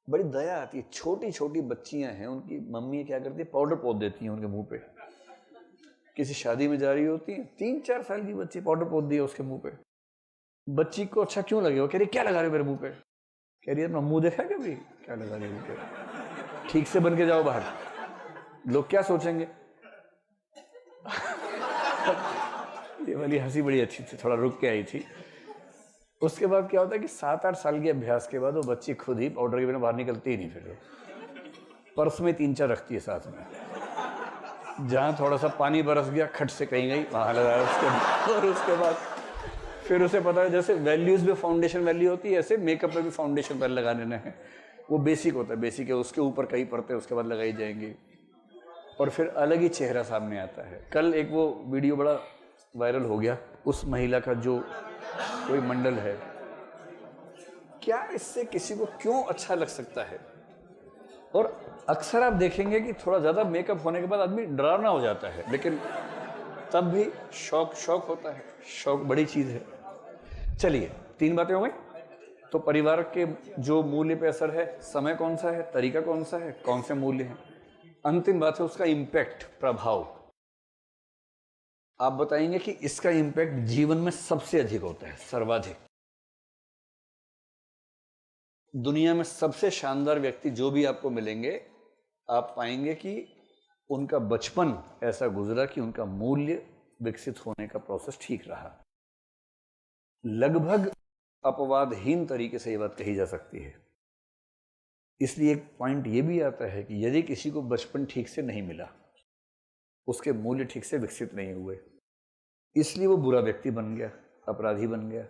[SPEAKER 1] बड़ी दया आती है, छोटी छोटी बच्चियां हैं, उनकी मम्मी क्या करती है, पाउडर पोत देती हैं उनके मुंह पे। किसी शादी में जा रही होती है, 3-4 साल की बच्ची, पाउडर पोत दिया उसके मुंह पे। बच्ची को अच्छा क्यों लगे, वो कह रही क्या लगा रहे हो मेरे मुंह पे, कह रही है अपना मुंह देखा कभी, क्या लगा रहे हो, ठीक से बन के जाओ बाहर, लोग क्या सोचेंगे। ये वाली हंसी बड़ी अच्छी थी, थोड़ा रुक के आई थी। उसके बाद क्या होता है कि 7-8 साल के अभ्यास के बाद वो बच्ची खुद ही पाउडर के बिना बाहर निकलती ही नहीं, फिर पर्स में 3-4 रखती है साथ में, जहां थोड़ा सा पानी बरस गया खट से कहीं गई वहां लगाया उसके, और उसके बाद फिर उसे पता है जैसे वैल्यूज में फाउंडेशन वैल्यू होती है, ऐसे मेकअप में भी फाउंडेशन पहले लगा देना है, वो बेसिक होता है, बेसिक है, उसके ऊपर कई परतें उसके बाद लगाई जाएंगी, और फिर अलग ही चेहरा सामने आता है। कल एक वो वीडियो बड़ा वायरल हो गया, उस महिला का जो कोई मंडल है, क्या इससे किसी को क्यों अच्छा लग सकता है। और अक्सर आप देखेंगे कि थोड़ा ज़्यादा मेकअप होने के बाद आदमी डरावना हो जाता है, लेकिन तब भी शौक होता है, शौक बड़ी चीज़ है। चलिए 3 बातें हो गई। तो परिवार के जो मूल्य पे असर है, समय कौन सा है, तरीका कौन सा है, कौन से मूल्य हैं। अंतिम बात है उसका इम्पैक्ट, प्रभाव। आप बताएंगे कि इसका इम्पैक्ट जीवन में सबसे अधिक होता है, सर्वाधिक। दुनिया में सबसे शानदार व्यक्ति जो भी आपको मिलेंगे, आप पाएंगे कि उनका बचपन ऐसा गुजरा कि उनका मूल्य विकसित होने का प्रोसेस ठीक रहा। लगभग अपवादहीन तरीके से ये बात कही जा सकती है। इसलिए एक पॉइंट ये भी आता है कि यदि किसी को बचपन ठीक से नहीं मिला, उसके मूल्य ठीक से विकसित नहीं हुए, इसलिए वो बुरा व्यक्ति बन गया, अपराधी बन गया,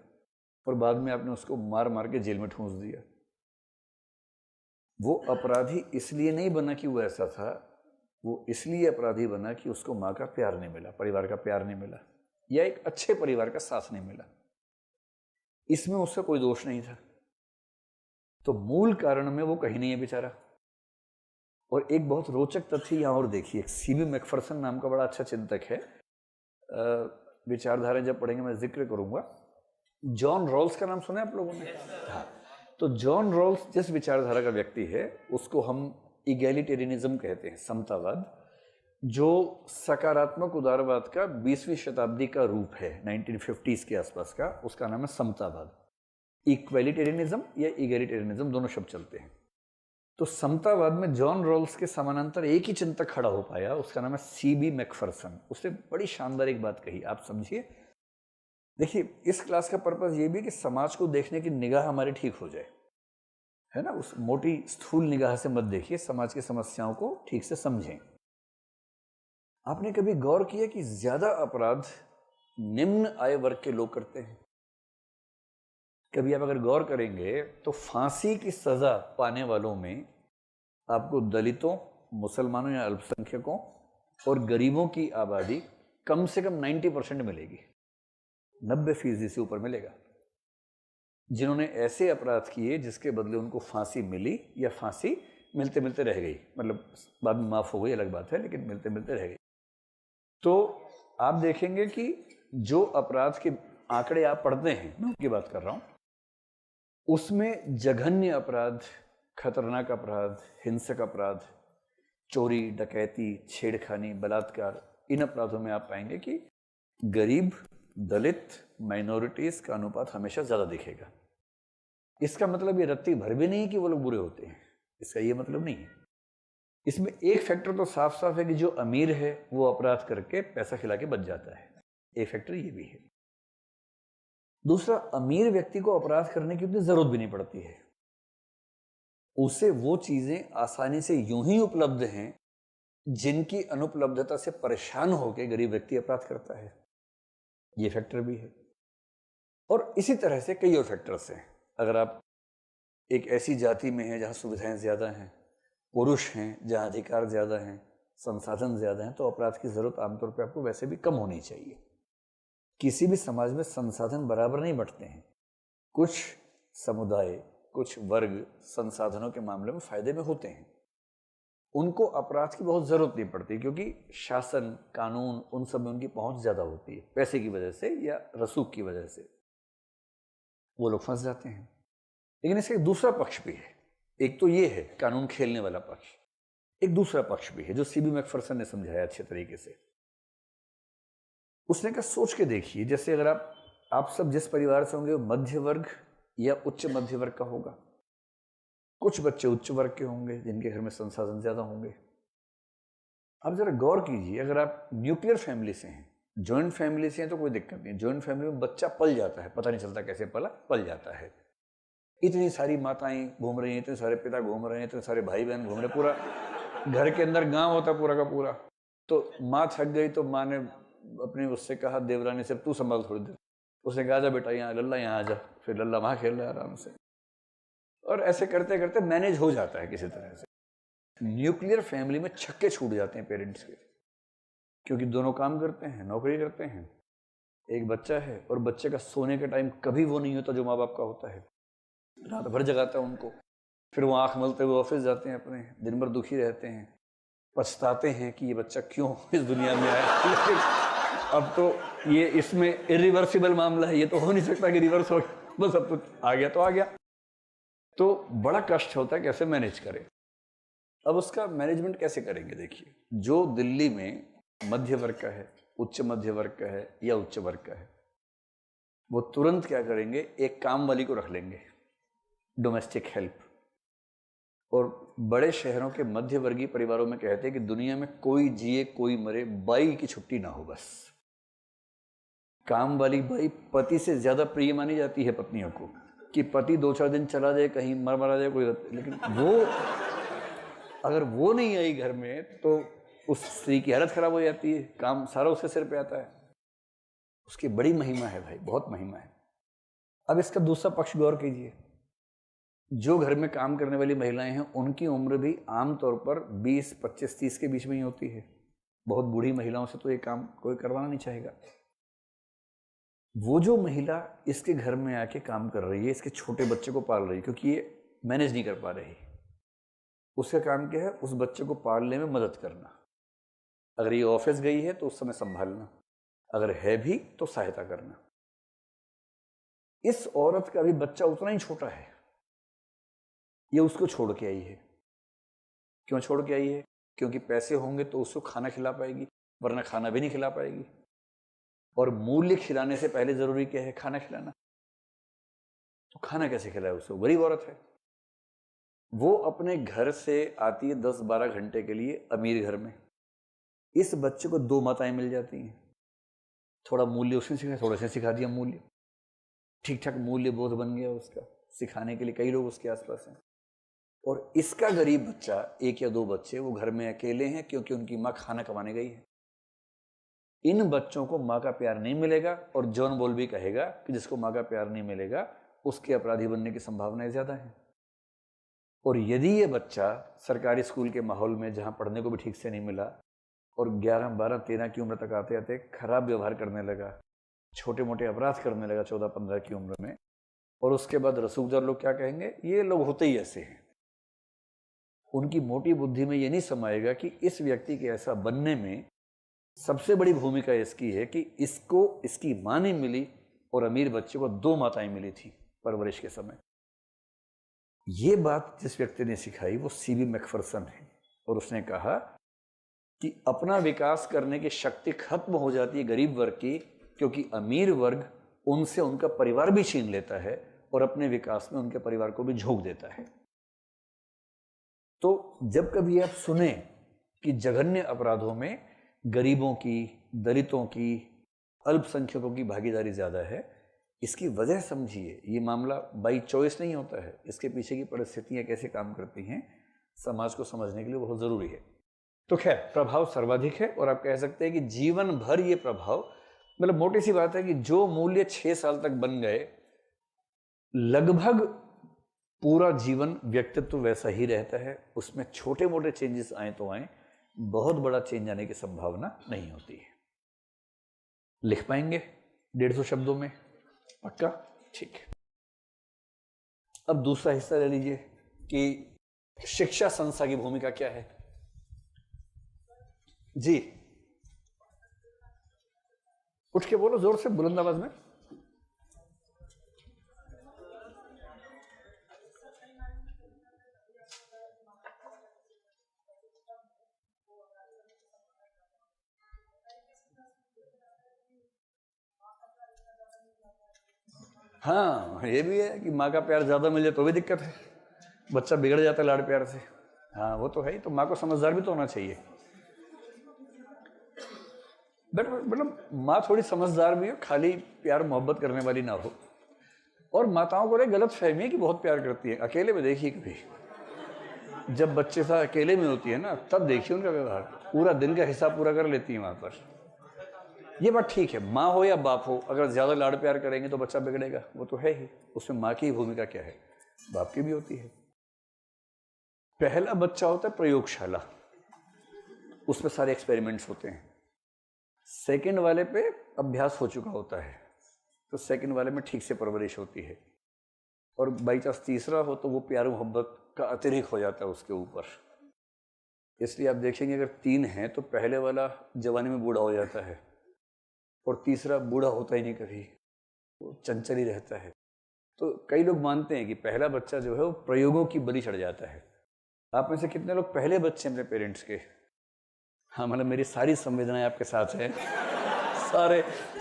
[SPEAKER 1] और बाद में आपने उसको मार मार के जेल में ठूंस दिया। वो अपराधी इसलिए नहीं बना कि वो ऐसा था, वो इसलिए अपराधी बना कि उसको माँ का प्यार नहीं मिला, परिवार का प्यार नहीं मिला, या एक अच्छे परिवार का साथ नहीं मिला। इसमें उसका कोई दोष नहीं था। तो मूल कारण में वो कहीं नहीं है बेचारा, और एक बहुत रोचक तथ्य यहाँ और देखिए, सीबी मैकफरसन नाम का बड़ा अच्छा चिंतक है, विचारधारा जब पढ़ेंगे मैं जिक्र करूंगा। जॉन रॉल्स का नाम सुना है आप लोगों ने? हाँ, तो जॉन रॉल्स जिस विचारधारा का व्यक्ति है उसको हम इगैलिटेरियनिज्म कहते हैं, समतावाद, जो सकारात्मक उदारवाद का 20वीं शताब्दी का रूप है, 1950s के आसपास का, उसका नाम है समतावाद। इक्वेलिटेरियनिज्म या इगैलिटेरियनिज्म दोनों शब्द चलते हैं। तो समतावाद में जॉन रॉल्स के समानांतर एक ही चिंतक खड़ा हो पाया, उसका नाम है सीबी मैकफरसन। उसने बड़ी शानदार एक बात कही, आप समझिए। देखिए, इस क्लास का पर्पस ये भी कि समाज को देखने की निगाह हमारी ठीक हो जाए, है ना। उस मोटी स्थूल निगाह से मत देखिए, समाज की समस्याओं को ठीक से समझें। आपने कभी गौर किया कि ज्यादा अपराध निम्न आय वर्ग के लोग करते हैं? कभी आप अगर गौर करेंगे तो फांसी की सजा पाने वालों में आपको दलितों, मुसलमानों या अल्पसंख्यकों और गरीबों की आबादी कम से कम 90% मिलेगी, 90% से ऊपर मिलेगा, जिन्होंने ऐसे अपराध किए जिसके बदले उनको फांसी मिली या फांसी मिलते मिलते रह गई, मतलब बाद में माफ हो गई अलग बात है, लेकिन मिलते मिलते रह गई। तो आप देखेंगे कि जो अपराध के आंकड़े आप पढ़ते हैं, मैं उनकी बात कर रहा हूं, उसमें जघन्य अपराध, खतरनाक अपराध, हिंसक अपराध, चोरी, डकैती, छेड़खानी, बलात्कार, इन अपराधों में आप पाएंगे कि गरीब, दलित, माइनॉरिटीज का अनुपात हमेशा ज्यादा दिखेगा। इसका मतलब ये रत्ती भर भी नहीं कि वो लोग बुरे होते हैं, इसका ये मतलब नहीं है। इसमें एक फैक्टर तो साफ साफ है कि जो अमीर है वो अपराध करके पैसा खिला के बच जाता है, एक फैक्टर ये भी है। दूसरा, अमीर व्यक्ति को अपराध करने की उतनी जरूरत भी नहीं पड़ती है, उसे वो चीजें आसानी से यूं ही उपलब्ध हैं जिनकी अनुपलब्धता से परेशान होकर गरीब व्यक्ति अपराध करता है, ये फैक्टर भी है। और इसी तरह से कई और फैक्टर्स हैं। अगर आप एक ऐसी जाति में हैं जहां सुविधाएं ज्यादा हैं, पुरुष हैं जहां अधिकार ज्यादा हैं, संसाधन ज्यादा हैं, तो अपराध की जरूरत आमतौर पर आपको वैसे भी कम होनी चाहिए। किसी भी समाज में संसाधन बराबर नहीं बंटते हैं, कुछ समुदाय, कुछ वर्ग संसाधनों के मामले में फायदे में होते हैं, उनको अपराध की बहुत जरूरत नहीं पड़ती, क्योंकि शासन, कानून, उन सब में उनकी पहुंच ज्यादा होती है, पैसे की वजह से या रसूख की वजह से वो लोग फंस जाते हैं। लेकिन इसका एक दूसरा पक्ष भी है। एक तो ये है कानून खेलने वाला पक्ष, एक दूसरा पक्ष भी है जो सीबी मैकफरसन ने समझाया अच्छे तरीके से। उसने कहा सोच के देखिए, जैसे अगर आप सब जिस परिवार से होंगे वो मध्य वर्ग या उच्च मध्य वर्ग का होगा, कुछ बच्चे उच्च वर्ग के होंगे जिनके घर में संसाधन ज्यादा होंगे। अब जरा गौर कीजिए, अगर आप न्यूक्लियर फैमिली से हैं, जॉइंट फैमिली से हैं, तो कोई दिक्कत नहीं। जॉइंट फैमिली में बच्चा पल जाता है, पता नहीं चलता कैसे पल जाता है। इतनी सारी माताएं घूम रही हैं, इतने सारे पिता घूम रहे हैं, इतने सारे भाई बहन घूम रहे हैं, पूरा घर के अंदर गांव होता पूरा का पूरा। तो माँ थक गई तो माँ ने अपने उससे कहा, देवरानी से, तू संभाल थोड़ी देर। उसने कहा, जा बेटा यहाँ, लल्ला यहाँ आ जा। फिर लल्ला वहाँ खेल रहा है आराम से, और ऐसे करते करते मैनेज हो जाता है किसी तरह से। न्यूक्लियर फैमिली में छक्के छूट जाते हैं पेरेंट्स के, क्योंकि दोनों काम करते हैं, नौकरी करते हैं, एक बच्चा है, और बच्चे का सोने का टाइम कभी वो नहीं होता जो माँ बाप का होता है, रात भर जगाता है उनको। फिर वो आंख मलते हुए ऑफिस जाते हैं अपने, दिन भर दुखी रहते हैं, पछताते हैं कि ये बच्चा क्यों इस दुनिया में आया। लेकिन अब तो ये इसमें इरिवर्सिबल मामला है, ये तो हो नहीं सकता कि रिवर्स हो, बस अब तो आ गया तो आ गया। तो बड़ा कष्ट होता है कैसे मैनेज करें। अब उसका मैनेजमेंट कैसे करेंगे? देखिए, जो दिल्ली में मध्य वर्ग का है, उच्च मध्य वर्ग का है या उच्च वर्ग का है, वो तुरंत क्या करेंगे, एक काम वाली को रख लेंगे, डोमेस्टिक हेल्प। और बड़े शहरों के मध्य वर्गीय परिवारों में कहते हैं कि दुनिया में कोई जिए कोई मरे, बाई की छुट्टी ना हो बस। काम वाली बाई पति से ज्यादा प्रिय मानी जाती है पत्नियों को, कि पति 2-4 दिन चला जाए, कहीं मर जाए कोई, लेकिन वो अगर वो नहीं आई घर में तो उस स्त्री की हालत खराब हो जाती है, काम सारा उसके सिर पे आता है। उसकी बड़ी महिमा है भाई, बहुत महिमा है। अब इसका दूसरा पक्ष गौर कीजिए, जो घर में काम करने वाली महिलाएं हैं उनकी उम्र भी आमतौर पर 20, 25, 30 के बीच में ही होती है। बहुत बूढ़ी महिलाओं से तो ये काम कोई करवाना नहीं चाहेगा। वो जो महिला इसके घर में आके काम कर रही है, इसके छोटे बच्चे को पाल रही है, क्योंकि ये मैनेज नहीं कर पा रही, उसका काम क्या है? उस बच्चे को पालने में मदद करना। अगर ये ऑफिस गई है तो उस समय संभालना, अगर है भी तो सहायता करना। इस औरत का भी बच्चा उतना ही छोटा है, ये उसको छोड़ के आई है। क्यों छोड़ के आई है? क्योंकि पैसे होंगे तो उसको खाना खिला पाएगी, वरना खाना भी नहीं खिला पाएगी। और मूल्य खिलाने से पहले जरूरी क्या है? खाना खिलाना। तो खाना कैसे खिलाए उसको? गरीब औरत है। वो अपने घर से आती है 10-12 घंटे के लिए अमीर घर में। इस बच्चे को 2 माताएं मिल जाती हैं। थोड़ा मूल्य उसने सिखाया, थोड़ा से सिखा दिया मूल्य, ठीक ठाक मूल्य बोध बन गया उसका। सिखाने के लिए कई लोग उसके आसपास हैं। और इसका गरीब बच्चा, 1 या 2 बच्चे, वो घर में अकेले हैं क्योंकि उनकी माँ खाना कमाने गई है। इन बच्चों को माँ का प्यार नहीं मिलेगा, और जॉन बॉल भी कहेगा कि जिसको माँ का प्यार नहीं मिलेगा उसके अपराधी बनने की संभावनाएं ज्यादा हैं। और यदि ये बच्चा सरकारी स्कूल के माहौल में, जहाँ पढ़ने को भी ठीक से नहीं मिला, और 11, 12, 13 की उम्र तक आते आते खराब व्यवहार करने लगा, छोटे मोटे अपराध करने लगा 14, 15 की उम्र में, और उसके बाद रसूखदार लोग क्या कहेंगे? ये लोग होते ही ऐसे हैं। उनकी मोटी बुद्धि में ये नहीं समाएगा कि इस व्यक्ति के ऐसा बनने में सबसे बड़ी भूमिका इसकी है कि इसको इसकी मां नहीं मिली, और अमीर बच्चे को 2 माताएं मिली थी परवरिश के समय। ये बात जिस व्यक्ति ने सिखाई वो सीबी मैकफरसन है, और उसने कहा कि अपना विकास करने की शक्ति खत्म हो जाती है गरीब वर्ग की, क्योंकि अमीर वर्ग उनसे उनका परिवार भी छीन लेता है और अपने विकास में उनके परिवार को भी झोंक देता है। तो जब कभी आप सुने कि जघन्य अपराधों में गरीबों की, दलितों की, अल्पसंख्यकों की भागीदारी ज्यादा है, इसकी वजह समझिए। ये मामला बाई चॉइस नहीं होता है, इसके पीछे की परिस्थितियां कैसे काम करती हैं, समाज को समझने के लिए बहुत जरूरी है। तो खैर, प्रभाव सर्वाधिक है, और आप कह सकते हैं कि जीवन भर ये प्रभाव, मतलब मोटी सी बात है कि जो मूल्य 6 साल तक बन गए, लगभग पूरा जीवन व्यक्तित्व वैसा ही रहता है। उसमें छोटे मोटे चेंजेस आए तो आए, बहुत बड़ा चेंज आने की संभावना नहीं होती है। लिख पाएंगे 150 शब्दों में? पक्का? ठीक है। अब दूसरा हिस्सा ले लीजिए कि शिक्षा संस्था की भूमिका क्या है। जी, उठ के बोलो जोर से, बुलंद आवाज में। हाँ, ये भी है कि माँ का प्यार ज्यादा मिल जाए तो भी दिक्कत है, बच्चा बिगड़ जाता है लाड़ प्यार से। हाँ, वो तो है ही। तो माँ को समझदार भी तो होना चाहिए। बट मतलब माँ थोड़ी समझदार भी हो, खाली प्यार मोहब्बत करने वाली ना हो। और माताओं को गलत फहमी है कि बहुत प्यार करती है। अकेले में देखिए कभी, जब बच्चे साथ अकेले में होती है ना, तब देखिए उनका व्यवहार, पूरा दिन का हिसाब पूरा कर लेती है वहां पर। ये बात ठीक है, माँ हो या बाप हो, अगर ज्यादा लाड़ प्यार करेंगे तो बच्चा बिगड़ेगा, वो तो है ही। उसमें माँ की भूमिका क्या है? बाप की भी होती है। पहला बच्चा होता है प्रयोगशाला, उसमें सारे एक्सपेरिमेंट्स होते हैं। सेकंड वाले पे अभ्यास हो चुका होता है, तो सेकंड वाले में ठीक से परवरिश होती है। और बाई चांस तीसरा हो तो वो प्यार मोहब्बत का अतिरिक्त हो जाता है उसके ऊपर। इसलिए आप देखेंगे अगर 3 हैं तो पहले वाला जवानी में बूढ़ा हो जाता है, और तीसरा बूढ़ा होता ही नहीं कभी, वो चंचल ही रहता है। तो कई लोग मानते हैं कि पहला बच्चा जो है वो प्रयोगों की बलि चढ़ जाता है। आप में से कितने लोग पहले बच्चे अपने पेरेंट्स के? हाँ, मतलब मेरी सारी संवेदनाएं आपके साथ हैं।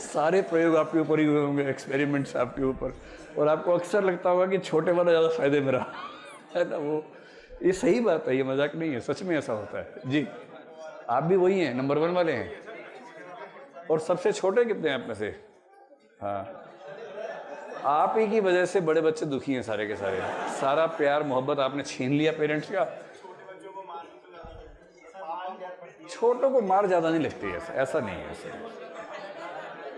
[SPEAKER 1] सारे प्रयोग आपके ऊपर ही हुए होंगे, एक्सपेरिमेंट्स आपके ऊपर, और आपको अक्सर लगता होगा कि छोटे वाला ज़्यादा फायदे में रहा है ना। वो ये सही बात है, ये मजाक नहीं है, सच में ऐसा होता है जी। आप भी वही हैं, नंबर 1 वाले हैं। और सबसे छोटे कितने हैं आप में से? हाँ, आप ही की वजह से बड़े बच्चे दुखी हैं सारे के सारे। सारा प्यार मोहब्बत आपने छीन लिया पेरेंट्स का। छोटों को मार ज्यादा नहीं लगती है, ऐसा नहीं है, ऐसा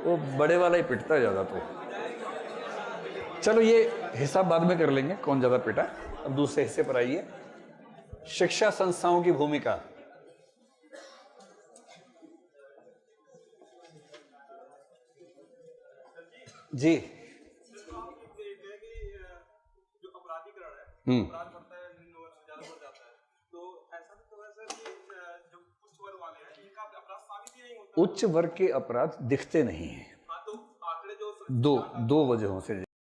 [SPEAKER 1] वो बड़े वाला ही पिटता है ज्यादा। तो चलो ये हिसाब बाद में कर लेंगे कौन ज्यादा पिटा। अब दूसरे हिस्से पर आइए, शिक्षा संस्थाओं की भूमिका। जी, उच्च वर्ग के अपराध दिखते नहीं हैं। दो वजहों से।